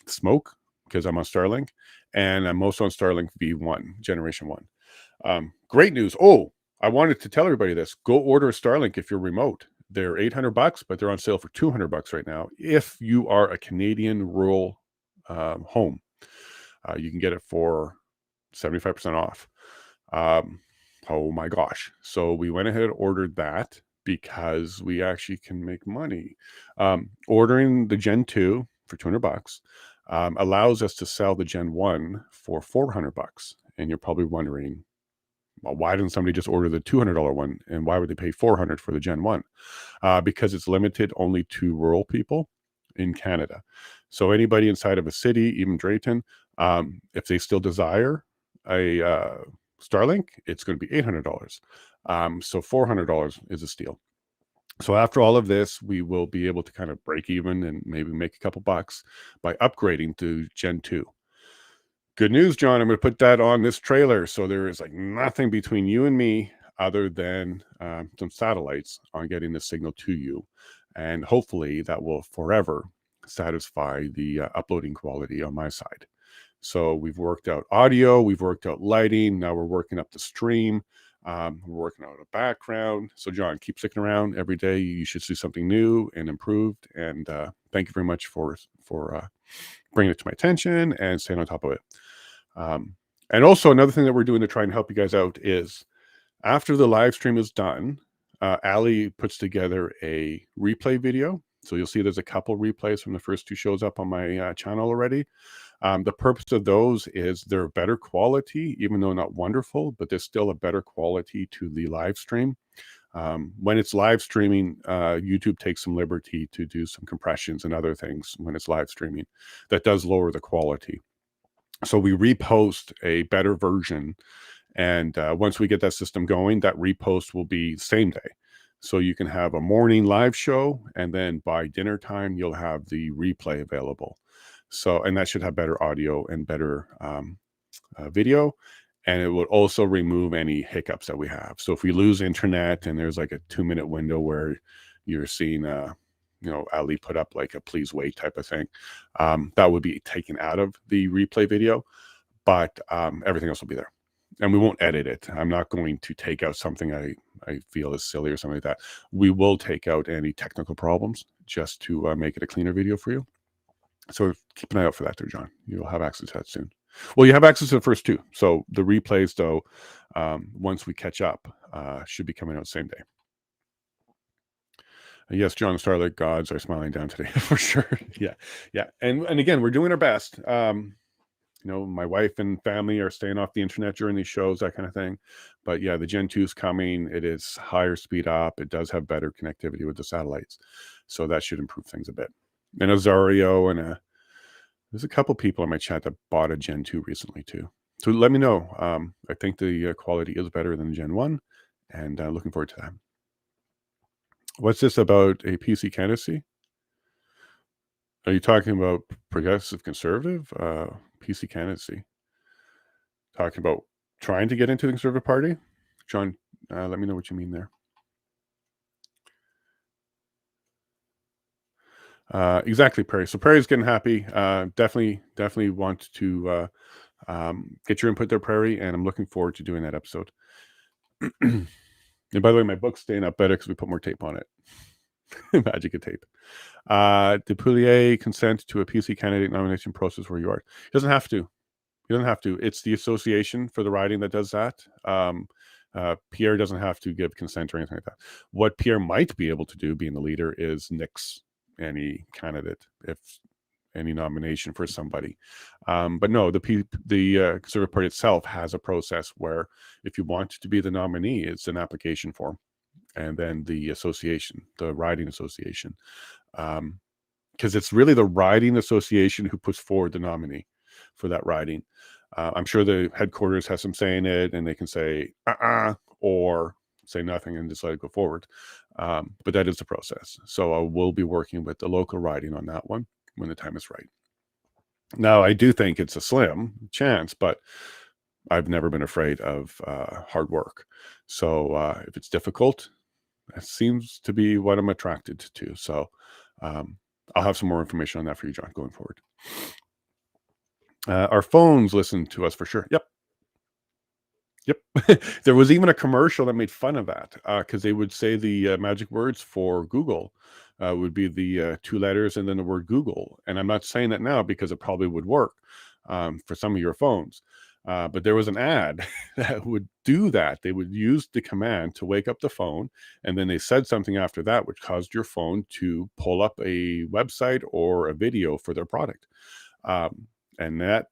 smoke because I'm on Starlink, and I'm also on Starlink V1, Generation 1. Great news. Oh, I wanted to tell everybody this. Go order a Starlink if you're remote. They're $800, but they're on sale for $200 right now. If you are a Canadian rural home, you can get it for 75% off. Oh my gosh. So we went ahead and ordered that because we actually can make money. Ordering the Gen 2 for $200 allows us to sell the Gen 1 for $400. And you're probably wondering, well, why didn't somebody just order the $200 one? And why would they pay $400 for the Gen 1? Because it's limited only to rural people in Canada. So anybody inside of a city, even Drayton, if they still desire a Starlink, it's going to be $800. So $400 is a steal. So after all of this, we will be able to kind of break even and maybe make a couple bucks by upgrading to Gen 2. Good news, John. I'm going to put that on this trailer. So there is like nothing between you and me other than some satellites on getting the signal to you. And hopefully that will forever satisfy the uploading quality on my side. So we've worked out audio, we've worked out lighting. Now we're working up the stream. We're working out a background. So John, keep sticking around. Every day you should see something new and improved. And thank you very much for bringing it to my attention and staying on top of it. And also another thing that we're doing to try and help you guys out is after the live stream is done, Ali puts together a replay video. So you'll see there's a couple replays from the first 2 shows up on my channel already. The purpose of those is they're better quality, even though not wonderful, but there's still a better quality to the live stream. When it's live streaming, YouTube takes some liberty to do some compressions and other things when it's live streaming. That does lower the quality. So we repost a better version And once we get that system going, that repost will be same day. So you can have a morning live show, and then by dinner time, you'll have the replay available. So, and that should have better audio and better video. And it will also remove any hiccups that we have. So if we lose internet and there's like a 2-minute window where you're seeing, Ali put up like a please wait type of thing, that would be taken out of the replay video, but everything else will be there. And we won't edit it. I'm not going to take out something I feel is silly or something like that. We will take out any technical problems just to make it a cleaner video for you. So keep an eye out for that there, John. You'll have access to that soon. Well, you have access to the first two. So the replays, though, once we catch up, should be coming out same day. Yes, John, Starlight gods are smiling down today for sure. Yeah. And again, we're doing our best. My wife and family are staying off the internet during these shows, that kind of thing. But yeah, the Gen 2 is coming. It is higher speed up. It does have better connectivity with the satellites. So that should improve things a bit. And Azario and there's a couple people in my chat that bought a Gen 2 recently too. So let me know. I think the quality is better than Gen 1, and looking forward to that. What's this about a PC candidacy? Are you talking about progressive conservative? PC candidacy? Talking about trying to get into the Conservative Party? John, let me know what you mean there. Exactly, Perry. So Perry's getting happy. Definitely want to get your input there, Perry, and I'm looking forward to doing that episode. And by the way, my book's staying up better because we put more tape on it. Magic of tape. Did Poulier consent to a PC candidate nomination process where you are? He doesn't have to. It's the association for the riding that does that. Pierre doesn't have to give consent or anything like that. What Pierre might be able to do, being the leader, is nix any candidate, if any nomination for somebody. But no, the Conservative Party itself has a process where if you want to be the nominee, it's an application form. And then the association, the riding association, because it's really the riding association who puts forward the nominee for that riding. I'm sure the headquarters has some say in it, and they can say or say nothing and just let it go forward. But that is the process. So I will be working with the local riding on that one when the time is right. Now, I do think it's a slim chance, but I've never been afraid of hard work. So if it's difficult, that seems to be what I'm attracted to. So I'll have some more information on that for you, John, going forward. Our phones listen to us for sure. Yep. There was even a commercial that made fun of that because they would say the magic words for Google would be the 2 letters and then the word Google. And I'm not saying that now because it probably would work for some of your phones. But there was an ad that would do that. They would use the command to wake up the phone, and then they said something after that, which caused your phone to pull up a website or a video for their product. And that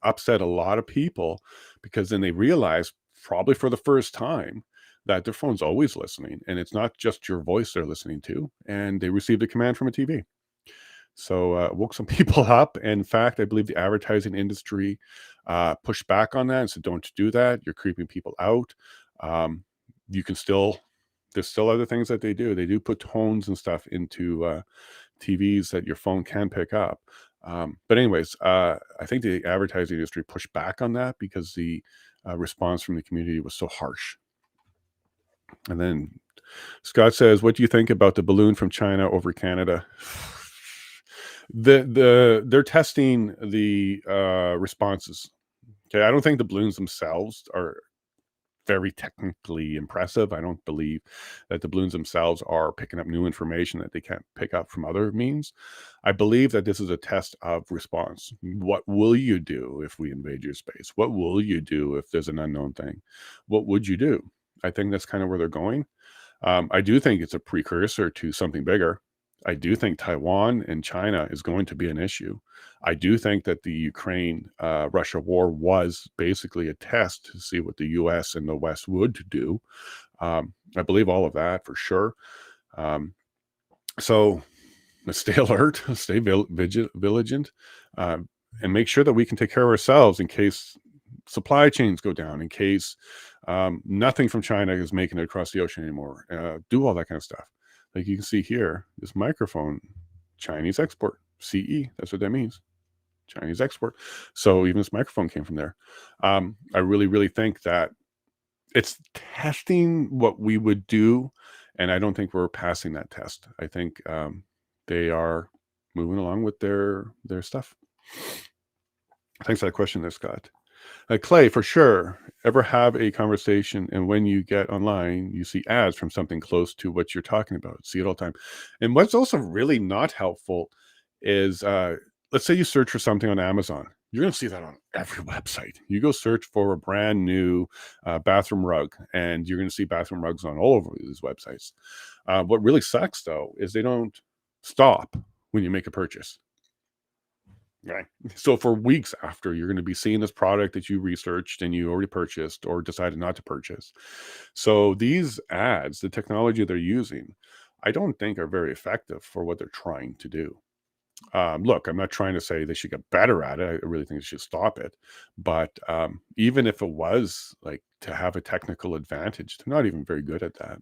upset a lot of people because then they realized, probably for the first time, that their phone's always listening, and it's not just your voice they're listening to, and they received a command from a TV. So woke some people up. In fact, I believe the advertising industry pushed back on that and said, don't do that. You're creeping people out. You can still, there's still other things that they do. They do put tones and stuff into TVs that your phone can pick up. But anyways, I think the advertising industry pushed back on that because the response from the community was so harsh. And then Scott says, what do you think about the balloon from China over Canada? They're testing the responses. Okay, I don't think the balloons themselves are very technically impressive. I don't believe that the balloons themselves are picking up new information that they can't pick up from other means. I believe that this is a test of response. What will you do if we invade your space? What will you do if there's an unknown thing? What would you do? I think that's kind of where they're going. I do think it's a precursor to something bigger. I do think Taiwan and China is going to be an issue. I do think that the Ukraine-Russia war was basically a test to see what the U.S. and the West would do. I believe all of that for sure. So stay alert, stay vigilant, and make sure that we can take care of ourselves in case supply chains go down, in case nothing from China is making it across the ocean anymore. Do all that kind of stuff. Like you can see here, this microphone, Chinese export, CE. That's what that means. Chinese export. So even this microphone came from there. I really, really think that it's testing what we would do, and I don't think we're passing that test. I think they are moving along with their stuff. Thanks for that question there, Scott. Clay, for sure. Ever have a conversation, and when you get online, you see ads from something close to what you're talking about. See it all the time. And what's also really not helpful is, let's say you search for something on Amazon. You're going to see that on every website. You go search for a brand new bathroom rug, and you're going to see bathroom rugs on all over these websites. What really sucks, though, is they don't stop when you make a purchase. Right. So for weeks after, you're going to be seeing this product that you researched and you already purchased or decided not to purchase. So these ads, the technology they're using, I don't think are very effective for what they're trying to do. Look, I'm not trying to say they should get better at it. I really think they should stop it. But even if it was like to have a technical advantage, they're not even very good at that.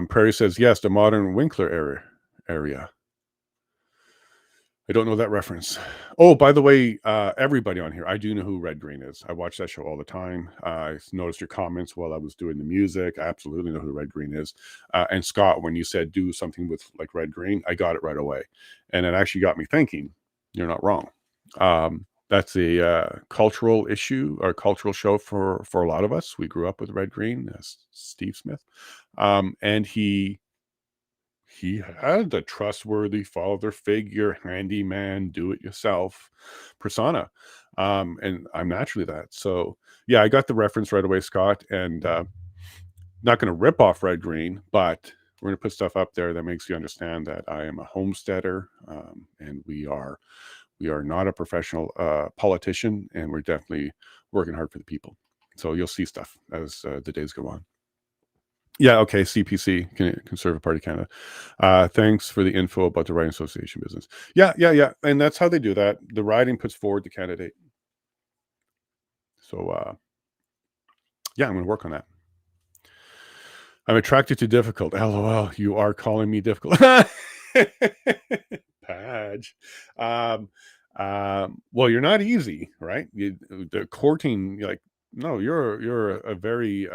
Prairie says, yes, the modern Winkler area. I don't know that reference. Oh, by the way, everybody on here, I do know who Red Green is. I watch that show all the time. I noticed your comments while I was doing the music. I absolutely know who Red Green is. And Scott, when you said do something with like Red Green, I got it right away. And it actually got me thinking, you're not wrong. That's a cultural issue or cultural show for a lot of us. We grew up with Red Green, Steve Smith. And he had the trustworthy father figure, handyman, do-it-yourself persona. And I'm naturally that. So yeah, I got the reference right away, Scott. And not going to rip off Red Green, but we're going to put stuff up there that makes you understand that I am a homesteader, and we are not a professional politician, and we're definitely working hard for the people. So you'll see stuff as the days go on. Yeah, okay, CPC, Conservative Party Canada. Thanks for the info about the Riding Association business. Yeah. And that's how they do that. The riding puts forward the candidate. So, yeah, I'm going to work on that. I'm attracted to difficult. LOL, you are calling me difficult. Padge. Well, you're not easy, right? The courting, like, no, you're a very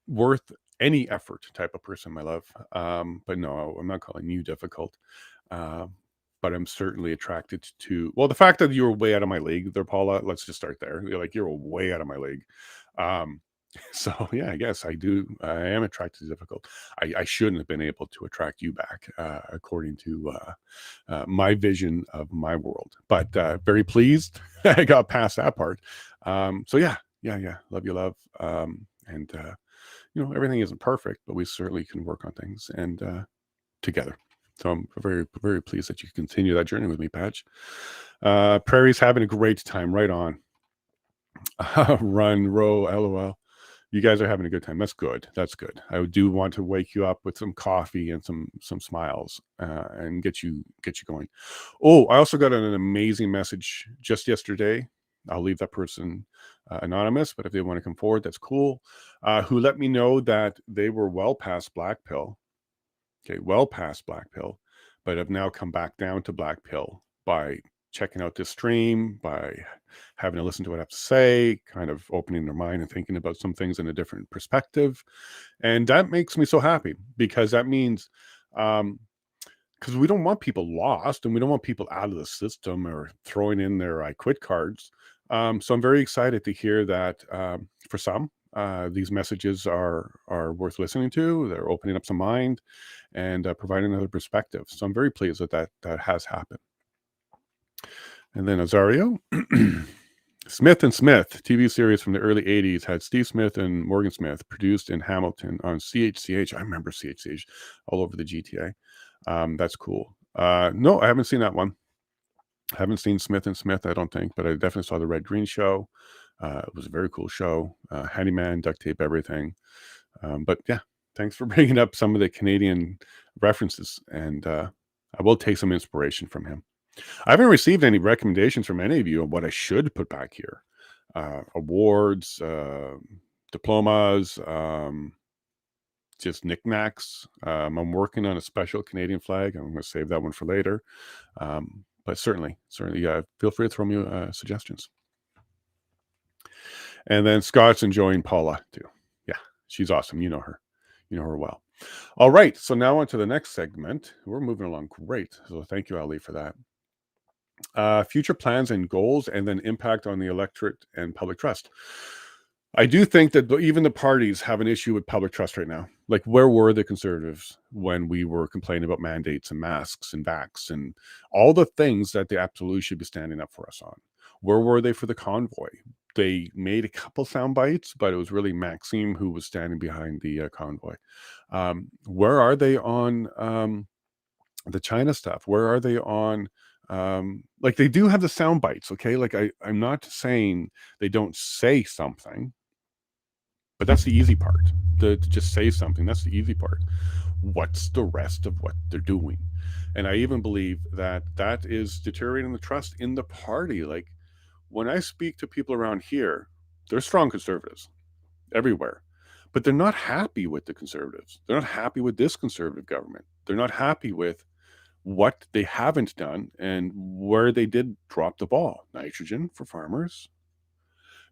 worth any effort type of person, my love. But no, I'm not calling you difficult. But I'm certainly attracted to, well, the fact that you were way out of my league there, Paula. Let's just start there. You're way out of my league. So yeah, I guess I am attracted to difficult. I shouldn't have been able to attract you back, according to my vision of my world. But very pleased I got past that part. So yeah, love you, love. And everything isn't perfect, but we certainly can work on things and together. So I'm very, very pleased that you continue that journey with me, Patch. Prairie's having a great time. Right on. Run, row, LOL. You guys are having a good time. That's good. That's good. I do want to wake you up with some coffee and some smiles, and get you going. Oh, I also got an amazing message just yesterday. I'll leave that person anonymous, but if they want to come forward, that's cool. Who let me know that they were well past black pill. Okay, well past black pill, but have now come back down to black pill by checking out this stream, by having to listen to what I have to say, kind of opening their mind and thinking about some things in a different perspective. And that makes me so happy, because that means, because we don't want people lost, and we don't want people out of the system or throwing in their I quit cards. So I'm very excited to hear that for some, these messages are worth listening to. They're opening up some mind and providing another perspective. So I'm very pleased that has happened. And then Azario. Smith and Smith, TV series from the early 80s, had Steve Smith and Morgan Smith, produced in Hamilton on CHCH. I remember CHCH all over the GTA. That's cool. No, I haven't seen that one. I haven't seen Smith and Smith, I don't think, but I definitely saw the Red Green show. It was a very cool show. Handyman, duct tape, everything. But yeah, thanks for bringing up some of the Canadian references, and I will take some inspiration from him. I haven't received any recommendations from any of you on what I should put back here. Awards, diplomas, just knickknacks. I'm working on a special Canadian flag. I'm going to save that one for later. But certainly, feel free to throw me suggestions. And then Scott's enjoying Paula too. Yeah, she's awesome. You know her well. All right, so now on to the next segment. We're moving along great. So thank you, Ali, for that. Future plans and goals, and then impact on the electorate and public trust. I do think that even the parties have an issue with public trust right now. Like, where were the Conservatives when we were complaining about mandates and masks and vax and all the things that they absolutely should be standing up for us on? Where were they for the convoy? They made a couple sound bites, but it was really Maxime who was standing behind the convoy. Where are they on the China stuff? Where are they on? Like, they do have the sound bites, okay? Like, I'm not saying they don't say something, but that's the easy part. To just say something, that's the easy part. What's the rest of what they're doing? And I even believe that that is deteriorating the trust in the party. Like, when I speak to people around here, they're strong Conservatives everywhere, but they're not happy with the Conservatives. They're not happy with this Conservative government. They're not happy with what they haven't done and where they did drop the ball. Nitrogen for farmers.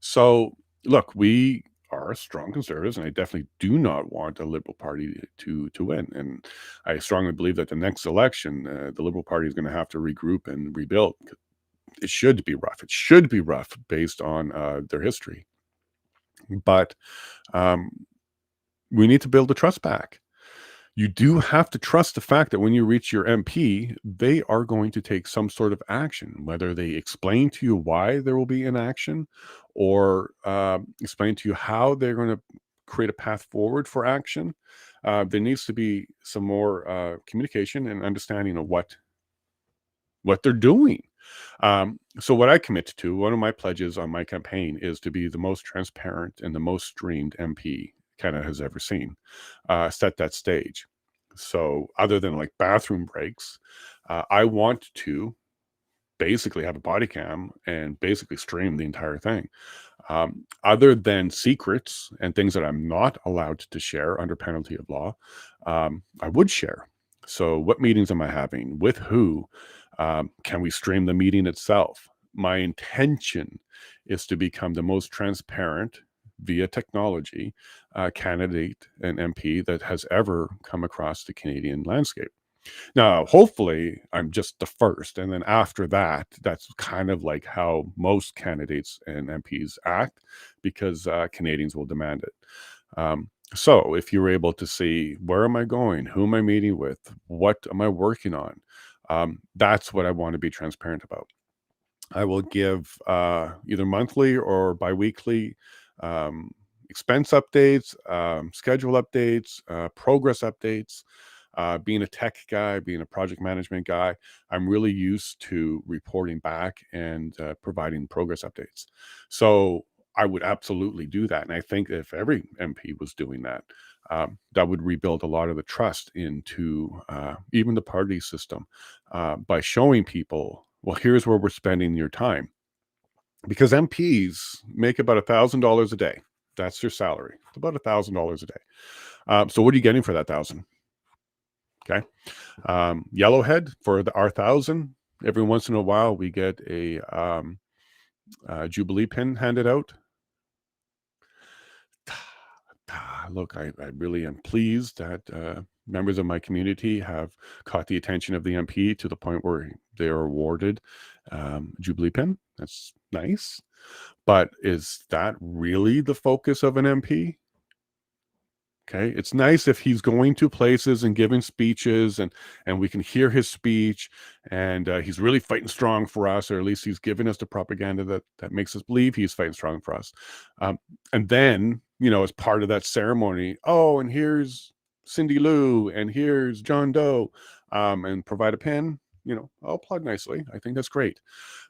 So, look, we are strong Conservatives, and I definitely do not want a Liberal Party to win. And I strongly believe that the next election, the Liberal Party is going to have to regroup and rebuild. It should be rough. It should be rough based on their history. But we need to build the trust back. You do have to trust the fact that when you reach your MP, they are going to take some sort of action, whether they explain to you why there will be an action or explain to you how they're going to create a path forward for action. There needs to be some more communication and understanding of what they're doing. So what I commit to, one of my pledges on my campaign is to be the most transparent and the most streamed MP Canada has ever seen. Set that stage. So other than like bathroom breaks, I want to basically have a body cam and basically stream the entire thing. Other than secrets and things that I'm not allowed to share under penalty of law, I would share. So what meetings am I having? With who? Can we stream the meeting itself? My intention is to become the most transparent via technology candidate and MP that has ever come across the Canadian landscape. Now, hopefully, I'm just the first. And then after that, that's kind of like how most candidates and MPs act because Canadians will demand it. So if you're able to see where am I going, who am I meeting with, what am I working on, that's what I want to be transparent about. I will give either monthly or biweekly expense updates, schedule updates, progress updates. Being a tech guy, being a project management guy, I'm really used to reporting back and providing progress updates. So I would absolutely do that. And I think if every MP was doing that, that would rebuild a lot of the trust into even the party system by showing people, well, here's where we're spending your time. Because MPs make about $1,000 a day. That's their salary. It's about $1,000 a day. So what are you getting for that 1,000? Okay. Yellowhead for our 1,000. Every once in a while, we get a Jubilee pin handed out. Look, I really am pleased that members of my community have caught the attention of the MP to the point where they are awarded Jubilee pin. That's nice. But is that really the focus of an MP? Okay, it's nice if he's going to places and giving speeches and we can hear his speech and he's really fighting strong for us, or at least he's giving us the propaganda that makes us believe he's fighting strong for us. And then, as part of that ceremony, oh, and here's Cindy Lou and here's John Doe, and provide a pin, I'll applaud nicely. I think that's great.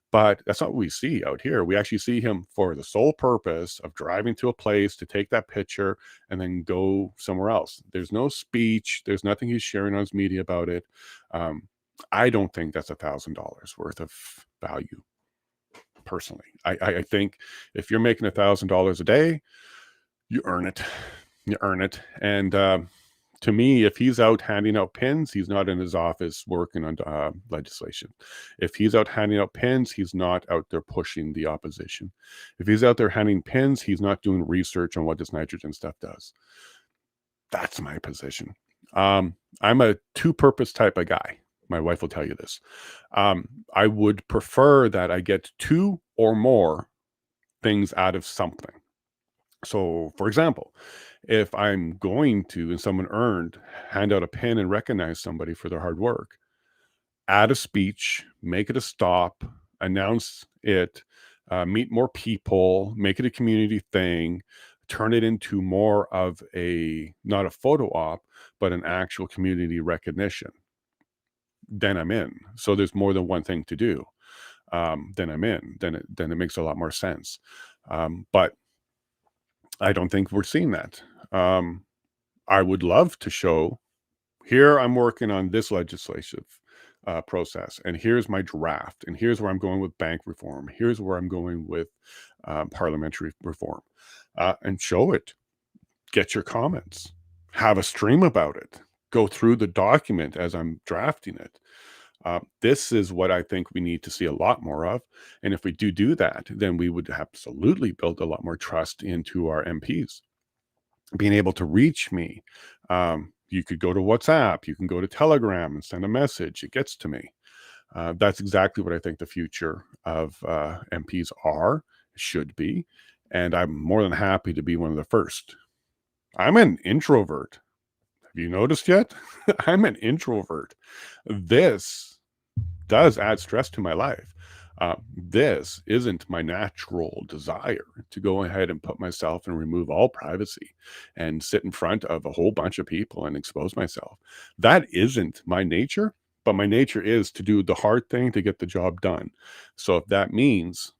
But that's not what we see out here. We actually see him for the sole purpose of driving to a place to take that picture and then go somewhere else. There's no speech. There's nothing he's sharing on his media about it. I don't think that's $1,000 worth of value personally. I think if you're making $1,000 a day, you earn it. You earn it. And to me, if he's out handing out pins, he's not in his office working on legislation. If he's out handing out pins, he's not out there pushing the opposition. If he's out there handing pins, he's not doing research on what this nitrogen stuff does. That's my position. I'm a two-purpose type of guy. My wife will tell you this. I would prefer that I get two or more things out of something. So, for example, if I'm going to, and someone earned, hand out a pin and recognize somebody for their hard work, add a speech, make it a stop, announce it, meet more people, make it a community thing, turn it into more of a, not a photo op, but an actual community recognition, then I'm in. So there's more than one thing to do. Then I'm in. Then it makes a lot more sense. But I don't think we're seeing that. I would love to show, here I'm working on this legislative process, and here's my draft, and here's where I'm going with bank reform. Here's where I'm going with parliamentary reform, and show it. Get your comments. Have a stream about it. Go through the document as I'm drafting it. This is what I think we need to see a lot more of. And if we do that, then we would absolutely build a lot more trust into our MPs being able to reach me. You could go to WhatsApp, you can go to Telegram and send a message. It gets to me. That's exactly what I think the future of MPs should be. And I'm more than happy to be one of the first. I'm an introvert. Have you noticed yet? I'm an introvert. This does add stress to my life. This isn't my natural desire to go ahead and put myself and remove all privacy and sit in front of a whole bunch of people and expose myself. That isn't my nature, but my nature is to do the hard thing to get the job done. So if that means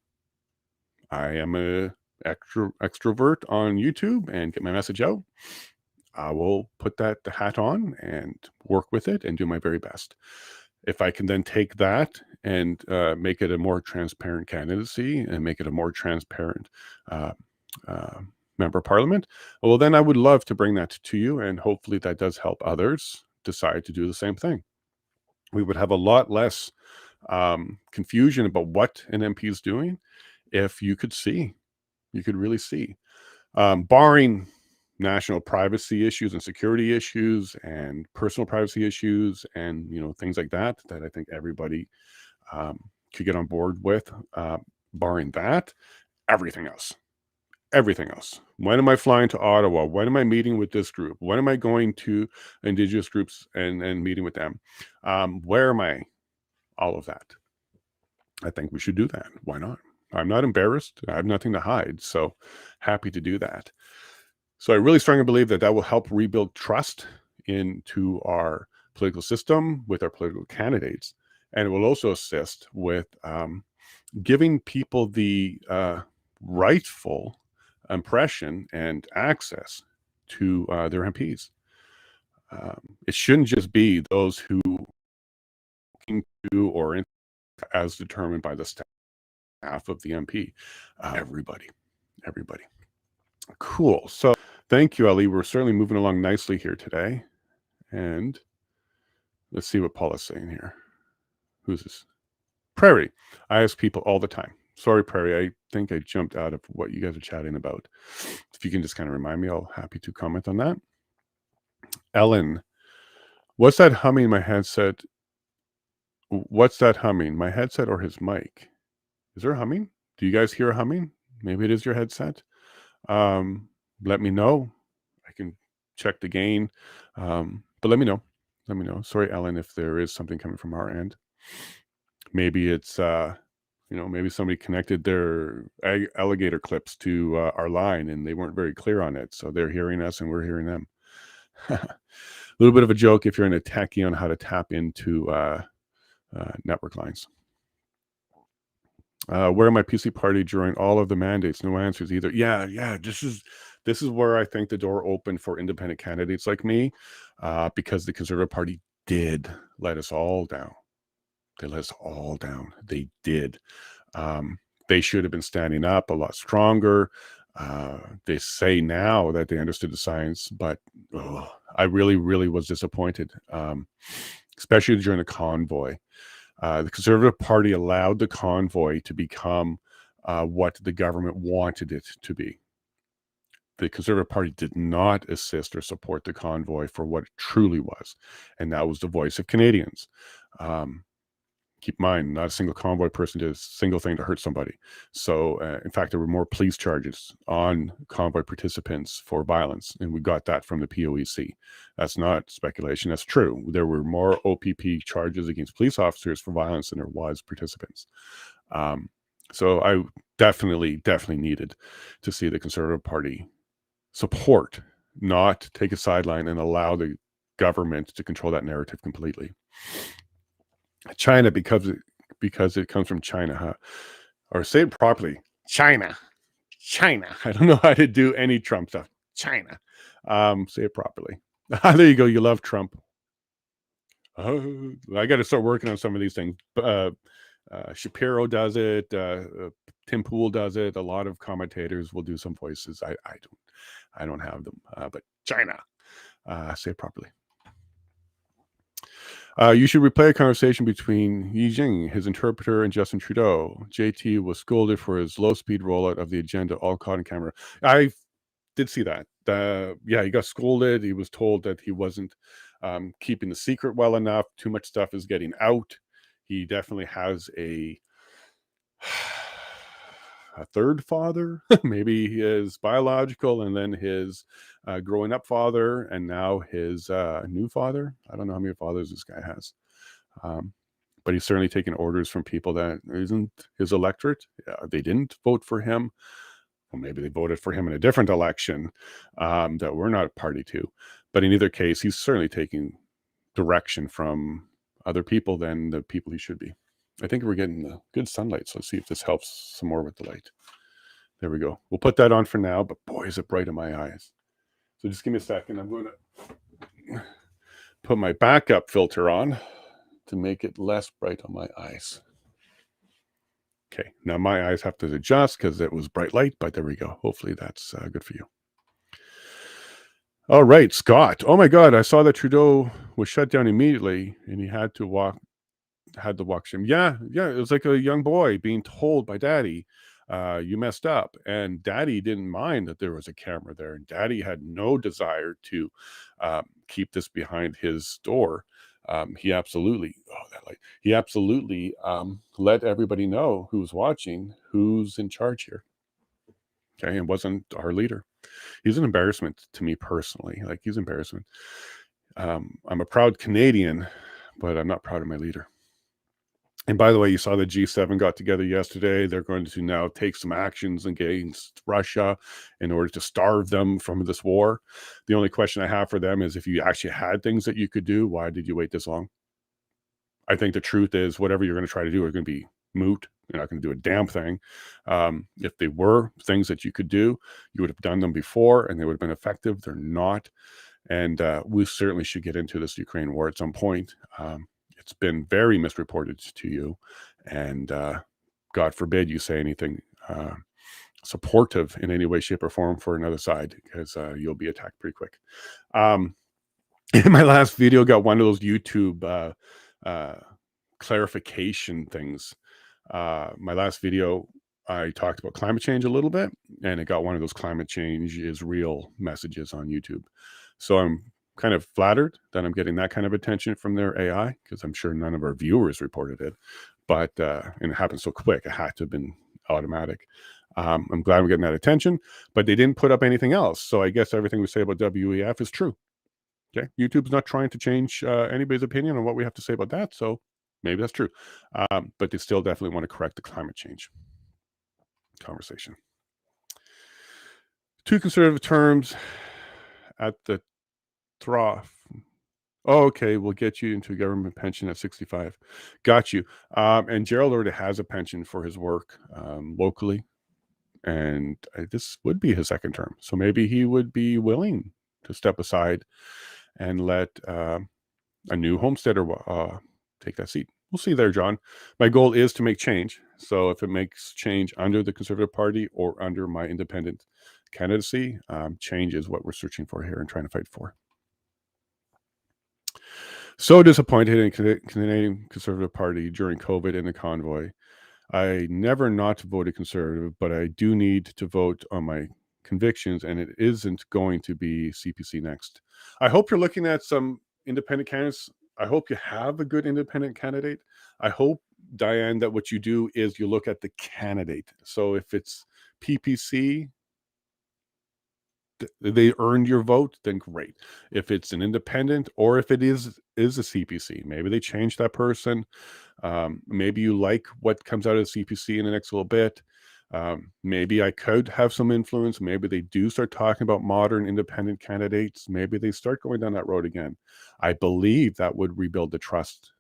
I am a extrovert on YouTube and get my message out, I will put the hat on and work with it and do my very best. If I can then take that and make it a more transparent candidacy and make it a more transparent member of parliament, well, then I would love to bring that to you, and hopefully that does help others decide to do the same thing. We would have a lot less confusion about what an MP is doing if you could see, you could really see, barring national privacy issues and security issues and personal privacy issues and things like that I think everybody could get on board with. Barring that, everything else. When am I flying to Ottawa? When am I meeting with this group? When am I going to Indigenous groups and meeting with them? Where am I? All of that. I think we should do that. Why not? I'm not embarrassed. I have nothing to hide. So happy to do that. So I really strongly believe that will help rebuild trust into our political system with our political candidates. And it will also assist with giving people the rightful impression and access to their MPs. It shouldn't just be those who came to or as determined by the staff of the MP. Everybody. Cool. So thank you, Ali. We're certainly moving along nicely here today. And let's see what Paul is saying here. Who's this? Prairie. I ask people all the time. Sorry, Prairie. I think I jumped out of what you guys are chatting about. If you can just kind of remind me, I'll happy to comment on that. Ellen, what's that humming in my headset? What's that humming? My headset or his mic? Is there humming? Do you guys hear a humming? Maybe it is your headset. Let me know. I can check the gain. But let me know. Sorry, Ellen, if there is something coming from our end. Maybe it's maybe somebody connected their alligator clips to our line and they weren't very clear on it, so they're hearing us and we're hearing them. A little bit of a joke if you're in a techie on how to tap into network lines. Where am I PC party during all of the mandates? No answers either. Yeah. This is where I think the door opened for independent candidates like me, because the Conservative Party did let us all down. They let us all down. They did. They should have been standing up a lot stronger. They say now that they understood the science, but I really, really was disappointed, especially during the convoy. The Conservative Party allowed the convoy to become what the government wanted it to be. The Conservative Party did not assist or support the convoy for what it truly was, and that was the voice of Canadians. Keep in mind, not a single convoy person did a single thing to hurt somebody. So, in fact, there were more police charges on convoy participants for violence, and we got that from the POEC. That's not speculation. That's true. There were more OPP charges against police officers for violence than there was participants. So I definitely needed to see the Conservative Party support, not take a sideline and allow the government to control that narrative completely. China, because it comes from China, huh? Or say it properly, China. I don't know how to do any Trump stuff. China. Say it properly. There you go. You love Trump. I got to start working on some of these things. Shapiro does it. Tim Pool does it. A lot of commentators will do some voices. I don't have them. But China. Say it properly. You should replay a conversation between Yi Jing, his interpreter, and Justin Trudeau. JT was scolded for his low-speed rollout of the agenda, all caught on camera. I did see that. Yeah, he got scolded. He was told that he wasn't keeping the secret well enough. Too much stuff is getting out. He definitely has a third father, maybe his biological, and then his growing up father, and now his new father. I don't know how many fathers this guy has, but he's certainly taking orders from people that isn't his electorate. They didn't vote for him. Well, maybe they voted for him in a different election that we're not a party to. But in either case, he's certainly taking direction from other people than the people he should be. I think we're getting the good sunlight, so let's see if this helps some more with the light. There we go. We'll put that on for now, but boy, is it bright in my eyes. So just give me a second. I'm going to put my backup filter on to make it less bright on my eyes. Okay, now my eyes have to adjust because it was bright light, but there we go. Hopefully that's good for you. All right, Scott. Oh my God, I saw that Trudeau was shut down immediately, and he had to watch him. Yeah, it was like a young boy being told by daddy, you messed up. And daddy didn't mind that there was a camera there. And daddy had no desire to keep this behind his door. He absolutely let everybody know who's watching, who's in charge here. Okay, it wasn't our leader. He's an embarrassment to me personally. Like, he's embarrassment. I'm a proud Canadian, but I'm not proud of my leader. And by the way, you saw the G7 got together yesterday. They're going to now take some actions against Russia in order to starve them from this war. The only question I have for them is, if you actually had things that you could do, why did you wait this long? I think the truth is, whatever you're going to try to do are going to be moot. You're not going to do a damn thing. If they were things that you could do, you would have done them before and they would have been effective. They're not. And we certainly should get into this Ukraine war at some point. It's been very misreported to you, and God forbid you say anything supportive in any way, shape, or form for another side, because you'll be attacked pretty quick. In my last video, got one of those YouTube clarification things. My last video, I talked about climate change a little bit, and it got one of those climate change is real messages on YouTube. So I'm kind of flattered that I'm getting that kind of attention from their AI, because I'm sure none of our viewers reported it, but and it happened so quick, it had to have been automatic. I'm glad I'm getting that attention, but they didn't put up anything else. So I guess everything we say about WEF is true. Okay, YouTube's not trying to change anybody's opinion on what we have to say about that, so maybe that's true. But they still definitely want to correct the climate change conversation. Two conservative terms at the trough. Oh, okay, we'll get you into a government pension at 65. Got you. And Gerald already has a pension for his work locally, and this would be his second term. So maybe he would be willing to step aside and let a new homesteader take that seat. we'll see there, John. My goal is to make change. So if it makes change under the Conservative Party or under my independent candidacy, change is what we're searching for here and trying to fight for. So disappointed in Canadian Conservative Party during COVID in the convoy. I never not voted Conservative, but I do need to vote on my convictions, and it isn't going to be CPC next. I hope you're looking at some independent candidates. I hope you have a good independent candidate. I hope, Diane, that what you do is you look at the candidate. So if it's PPC, they earned your vote, then great. If it's an independent, or if it is a CPC, maybe they change that person. Maybe you like what comes out of the CPC in the next little bit. Maybe I could have some influence. Maybe they do start talking about modern independent candidates. Maybe they start going down that road again. I believe that would rebuild the trust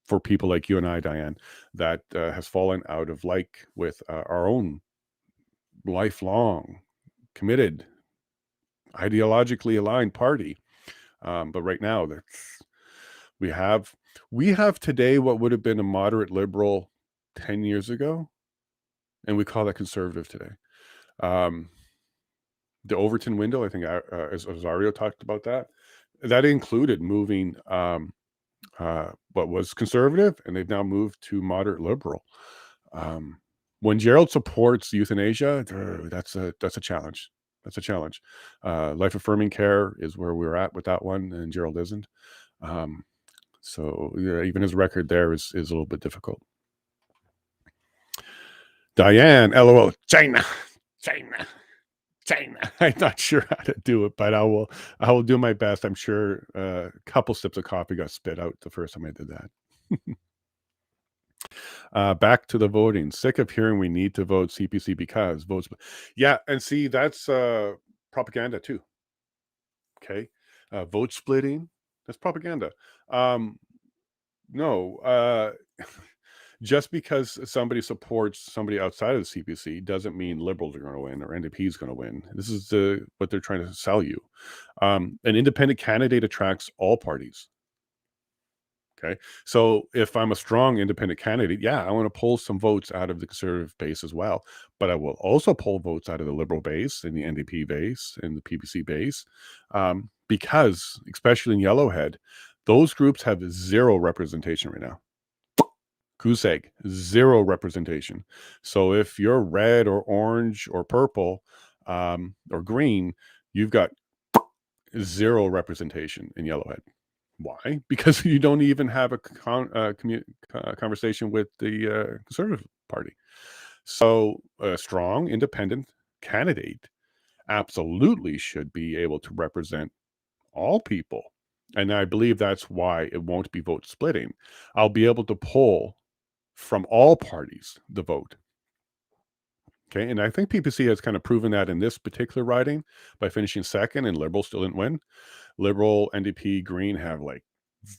for people like you and I, Diane, that has fallen out of like with our own lifelong, committed, ideologically aligned party. But right now, we have today what would have been a moderate liberal 10 years ago, and we call that conservative today. The Overton window, I think as Azario talked about that included moving what was conservative, and they've now moved to moderate liberal. When Gerald supports euthanasia, that's a challenge. That's a challenge. Life affirming care is where we're at with that one, and Gerald isn't. So yeah, even his record there is a little bit difficult. Diane, LOL, China. I'm not sure how to do it, but I will do my best. I'm sure a couple sips of coffee got spit out the first time I did that. Back to the voting. Sick of hearing we need to vote CPC because votes. Yeah, and see, that's propaganda too. Okay, vote splitting. That's propaganda. No, just because somebody supports somebody outside of the CPC doesn't mean Liberals are going to win or NDP is going to win. This is what they're trying to sell you. An independent candidate attracts all parties. Okay, so if I'm a strong independent candidate, yeah, I want to pull some votes out of the Conservative base as well, but I will also pull votes out of the Liberal base and the NDP base and the PPC base, because especially in Yellowhead, those groups have zero representation right now. Goose egg, zero representation. So if you're red or orange or purple or green, you've got zero representation in Yellowhead. Why? Because you don't even have a conversation with the Conservative Party. So a strong independent candidate absolutely should be able to represent all people. And I believe that's why it won't be vote splitting. I'll be able to pull from all parties the vote. Okay, and I think PPC has kind of proven that in this particular riding by finishing second, and Liberal still didn't win. Liberal, NDP, Green have like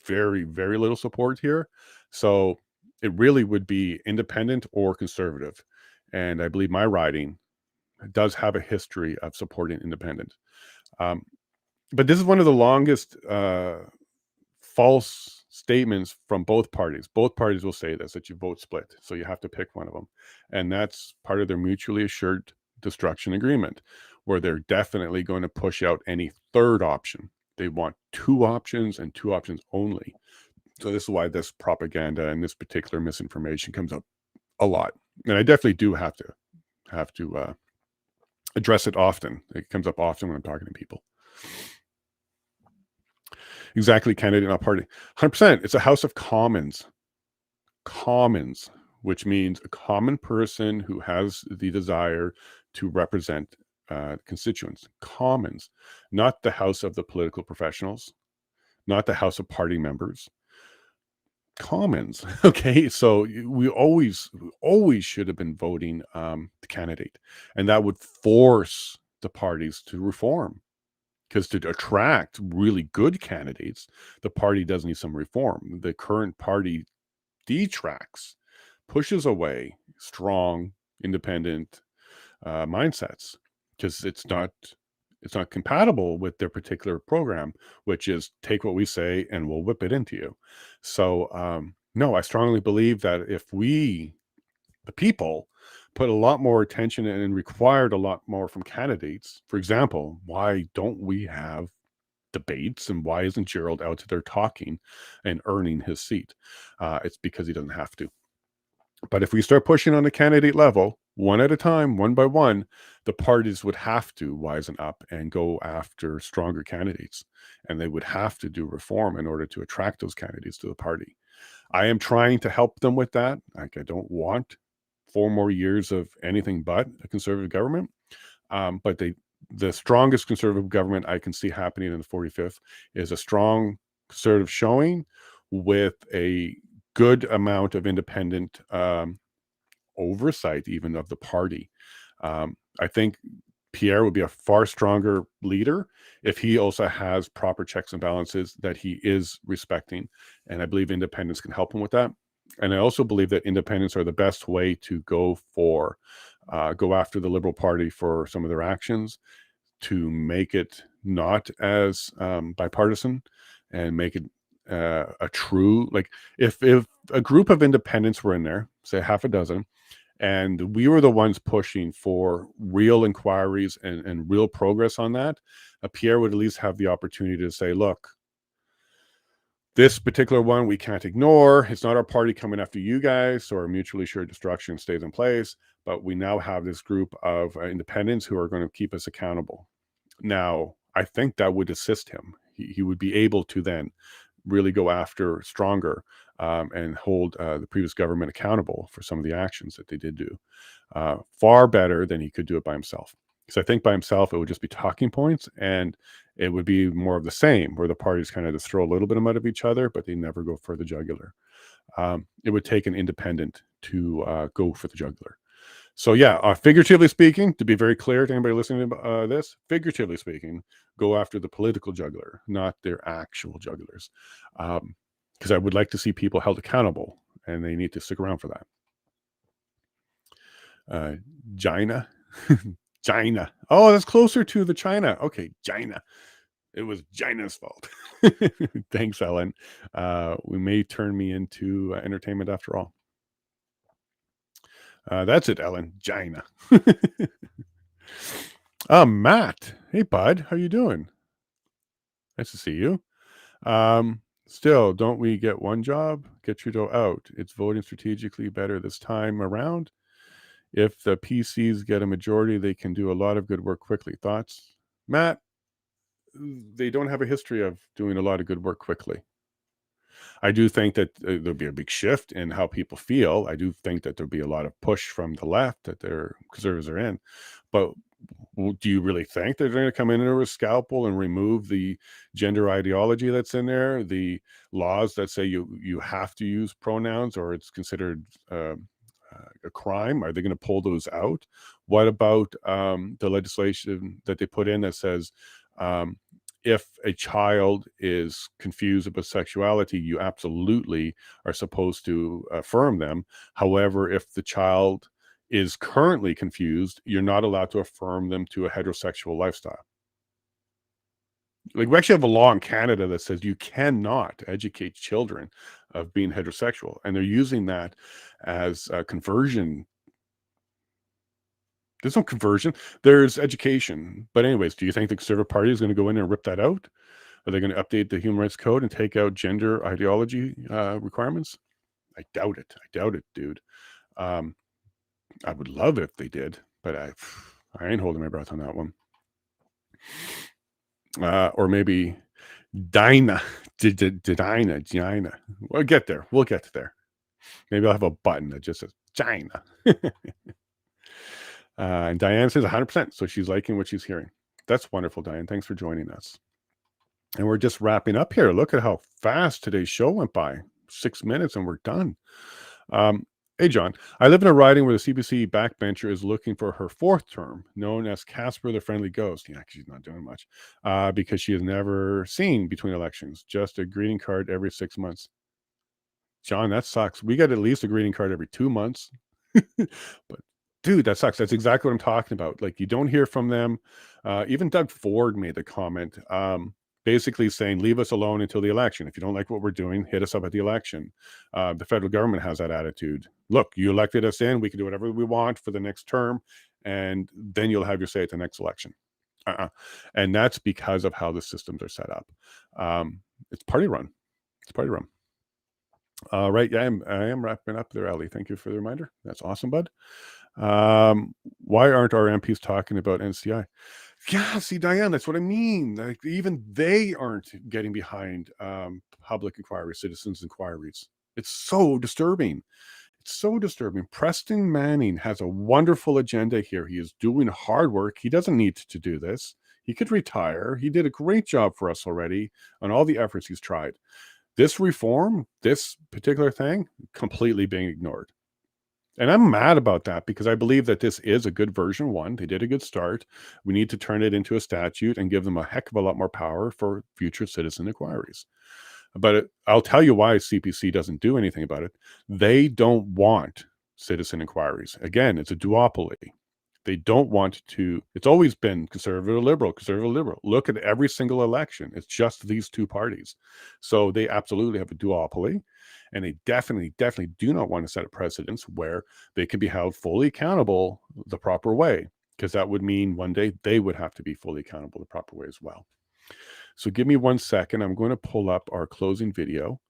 very, very little support here. So it really would be independent or conservative. And I believe my riding does have a history of supporting independent. But this is one of the longest false statements from both parties. Both parties will say this, that you vote split. So you have to pick one of them. And that's part of their mutually assured destruction agreement, where they're definitely going to push out any third option. They want two options and two options only. So this is why this propaganda and this particular misinformation comes up a lot. And I definitely do have to address it often. It comes up often when I'm talking to people. Exactly, candidate, not party. 100%. It's a House of Commons. Commons, which means a common person who has the desire to represent constituents. Commons, not the House of the political professionals, not the House of party members. Commons. Okay, so we always should have been voting the candidate, and that would force the parties to reform. Because to attract really good candidates, the party does need some reform. The current party detracts, pushes away strong, independent mindsets because it's not compatible with their particular program, which is take what we say and we'll whip it into you. So No, I strongly believe that if we, the people, put a lot more attention and required a lot more from candidates, for example, why don't we have debates and why isn't Gerald out there talking and earning his seat? It's because he doesn't have to. But if we start pushing on the candidate level, one at a time, one by one, the parties would have to wisen up and go after stronger candidates. And they would have to do reform in order to attract those candidates to the party. I am trying to help them with that. Like, I don't want 4 more years of anything but a conservative government. But the strongest conservative government I can see happening in the 45th is a strong conservative showing with a good amount of independent oversight, even of the party. I think Pierre would be a far stronger leader if he also has proper checks and balances that he is respecting. And I believe independents can help him with that. And I also believe that independents are the best way to go after the Liberal Party for some of their actions, to make it not as bipartisan and make it a true, like, if a group of independents were in there, say half a dozen, and we were the ones pushing for real inquiries and real progress on that, Pierre would at least have the opportunity to say, look, this particular one we can't ignore. It's not our party coming after you guys, so our mutually assured destruction stays in place. But we now have this group of independents who are going to keep us accountable. Now, I think that would assist him. He would be able to then really go after stronger and hold the previous government accountable for some of the actions that they did do. Far better than he could do it by himself. Because I think by himself, it would just be talking points and it would be more of the same, where the parties kind of just throw a little bit of mud at each other, but they never go for the jugular. It would take an independent to go for the jugular. So yeah, figuratively speaking, to be very clear to anybody listening to this, figuratively speaking, go after the political jugular, not their actual jugulars. Because I would like to see people held accountable, and they need to stick around for that. China. China. Oh, that's closer to the China. Okay, China. It was China's fault. Thanks, Ellen. We may turn me into entertainment after all. That's it, Ellen. China. Matt. Hey, bud. How you doing? Nice to see you. Still, don't we get one job? Get Trudeau out. It's voting strategically better this time around. If the PCs get a majority, they can do a lot of good work quickly. Thoughts? Matt, they don't have a history of doing a lot of good work quickly. I do think that there'll be a big shift in how people feel. I do think that there'll be a lot of push from the left that their conservatives are in. But do you really think they're going to come in with a scalpel and remove the gender ideology that's in there, the laws that say you have to use pronouns or it's considered a crime? Are they going to pull those out? What about the legislation that they put in that says if a child is confused about sexuality, you absolutely are supposed to affirm them. However, if the child is currently confused, you're not allowed to affirm them to a heterosexual lifestyle. Like, we actually have a law in Canada that says you cannot educate children of being heterosexual, and they're using that as a conversion. There's no conversion. There's education. But anyways, do you think the Conservative Party is going to go in and rip that out? Are they going to update the Human Rights Code and take out gender ideology requirements? I doubt it. I doubt it, dude. I would love it if they did, but I ain't holding my breath on that one. Or maybe Dinah. Dinah. We'll get there. We'll get there. Maybe I'll have a button that just says China. And Diane says 100%. So she's liking what she's hearing. That's wonderful, Diane. Thanks for joining us. And we're just wrapping up here. Look at how fast today's show went by. 6 minutes and we're done. Hey, John. I live in a riding where the CBC backbencher is looking for her 4th term, known as Casper the Friendly Ghost. Yeah, she's not doing much because she has never seen between elections, just a greeting card every 6 months. John, that sucks. We get at least a greeting card every 2 months. But dude, that sucks. That's exactly what I'm talking about. Like, you don't hear from them. Even Doug Ford made the comment. basically saying, leave us alone until the election. If you don't like what we're doing, hit us up at the election. The federal government has that attitude. Look, you elected us in, we can do whatever we want for the next term, and then you'll have your say at the next election. And that's because of how the systems are set up. It's party run. It's party run. Right. Yeah, I am wrapping up there, Ali. Thank you for the reminder. That's awesome, bud. Why aren't our MPs talking about NCI? Yeah, see, Diane, that's what I mean. Like, even they aren't getting behind public inquiries, citizens' inquiries. It's so disturbing. It's so disturbing. Preston Manning has a wonderful agenda here. He is doing hard work. He doesn't need to do this. He could retire. He did a great job for us already on all the efforts he's tried. This reform, this particular thing, completely being ignored. And I'm mad about that because I believe that this is a good version one. They did a good start. We need to turn it into a statute and give them a heck of a lot more power for future citizen inquiries. But I'll tell you why CPC doesn't do anything about it. They don't want citizen inquiries. Again, it's a duopoly. They don't want to. It's always been conservative, liberal, conservative, liberal. Look at every single election. It's just these two parties. So they absolutely have a duopoly. And they definitely do not want to set a precedence where they can be held fully accountable the proper way, because that would mean one day they would have to be fully accountable the proper way as well. So give me 1 second. I'm going to pull up our closing video.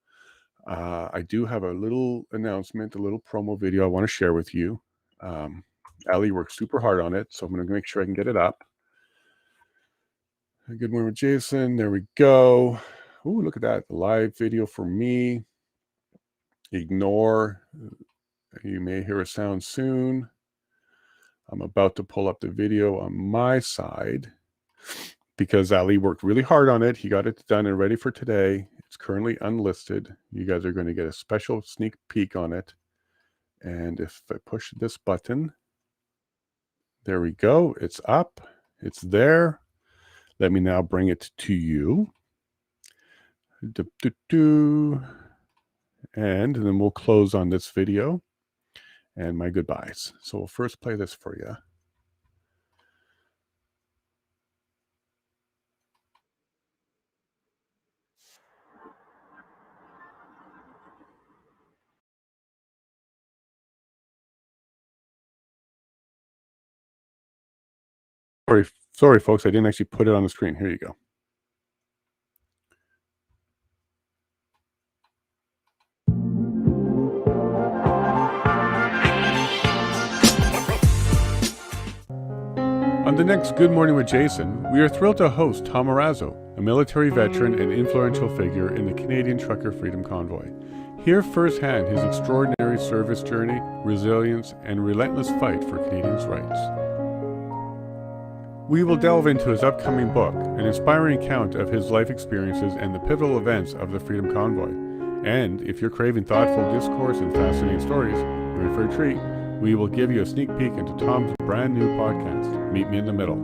I do have a little announcement, a little promo video I want to share with you. Ali worked super hard on it, so I'm going to make sure I can get it up. Good morning with Jason. There we go. Oh, look at that. Live video for me. Ignore. You may hear a sound soon. I'm about to pull up the video on my side because Ali worked really hard on it. He got it done and ready for today. It's currently unlisted. You guys are going to get a special sneak peek on it. And if I push this button, there we go. It's up. It's there. Let me now bring it to you. And then we'll close on this video and my goodbyes. So we'll first play this for you. Sorry, folks, I didn't actually put it on the screen. Here you go. On the next Good Morning with Jason, we are thrilled to host Tom Marazzo, a military veteran and influential figure in the Canadian Trucker Freedom Convoy. Hear firsthand his extraordinary service journey, resilience, and relentless fight for Canadians' rights. We will delve into his upcoming book, an inspiring account of his life experiences and the pivotal events of the Freedom Convoy. And if you're craving thoughtful discourse and fascinating stories, you're in for a treat. We will give you a sneak peek into Tom's brand new podcast, Meet Me in the Middle.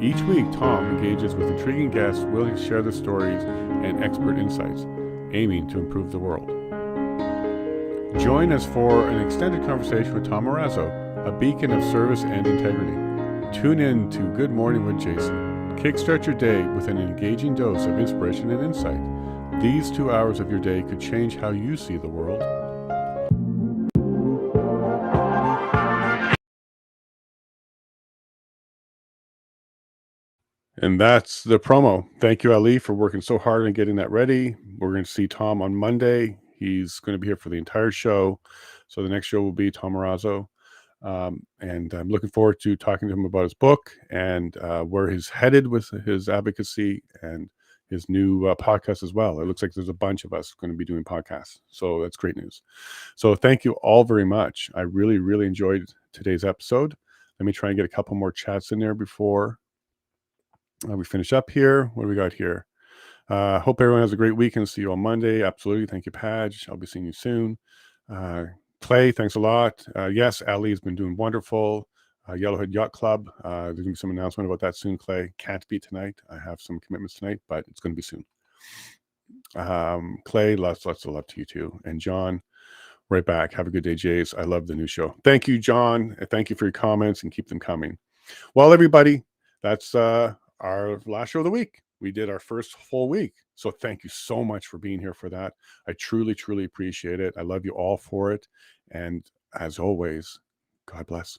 Each week, Tom engages with intriguing guests willing to share their stories and expert insights, aiming to improve the world. Join us for an extended conversation with Tom Marazzo, a beacon of service and integrity. Tune in to Good Morning with Jason. Kickstart your day with an engaging dose of inspiration and insight. These 2 hours of your day could change how you see the world. And that's the promo. Thank you, Ali, for working so hard on getting that ready. We're going to see Tom on Monday. He's going to be here for the entire show. So the next show will be Tom Marazzo. And I'm looking forward to talking to him about his book and where he's headed with his advocacy and his new podcast as well. It looks like there's a bunch of us going to be doing podcasts. So that's great news. So thank you all very much. I really, really enjoyed today's episode. Let me try and get a couple more chats in there before we finish up here. What do we got here? Hope everyone has a great weekend. See you on Monday. Absolutely. Thank you, Padge. I'll be seeing you soon. Clay, thanks a lot. Yes, Ali has been doing wonderful. Yellowhead Yacht Club. There's going to be some announcement about that soon, Clay. Can't be tonight. I have some commitments tonight, but it's going to be soon. Clay, lots of love to you too. And John, right back. Have a good day, Jays. I love the new show. Thank you, John. Thank you for your comments and keep them coming. Well, everybody, that's our our last show of the week. We did our first full week. So thank you so much for being here for that. I truly, truly appreciate it. I love you all for it. And as always, God bless.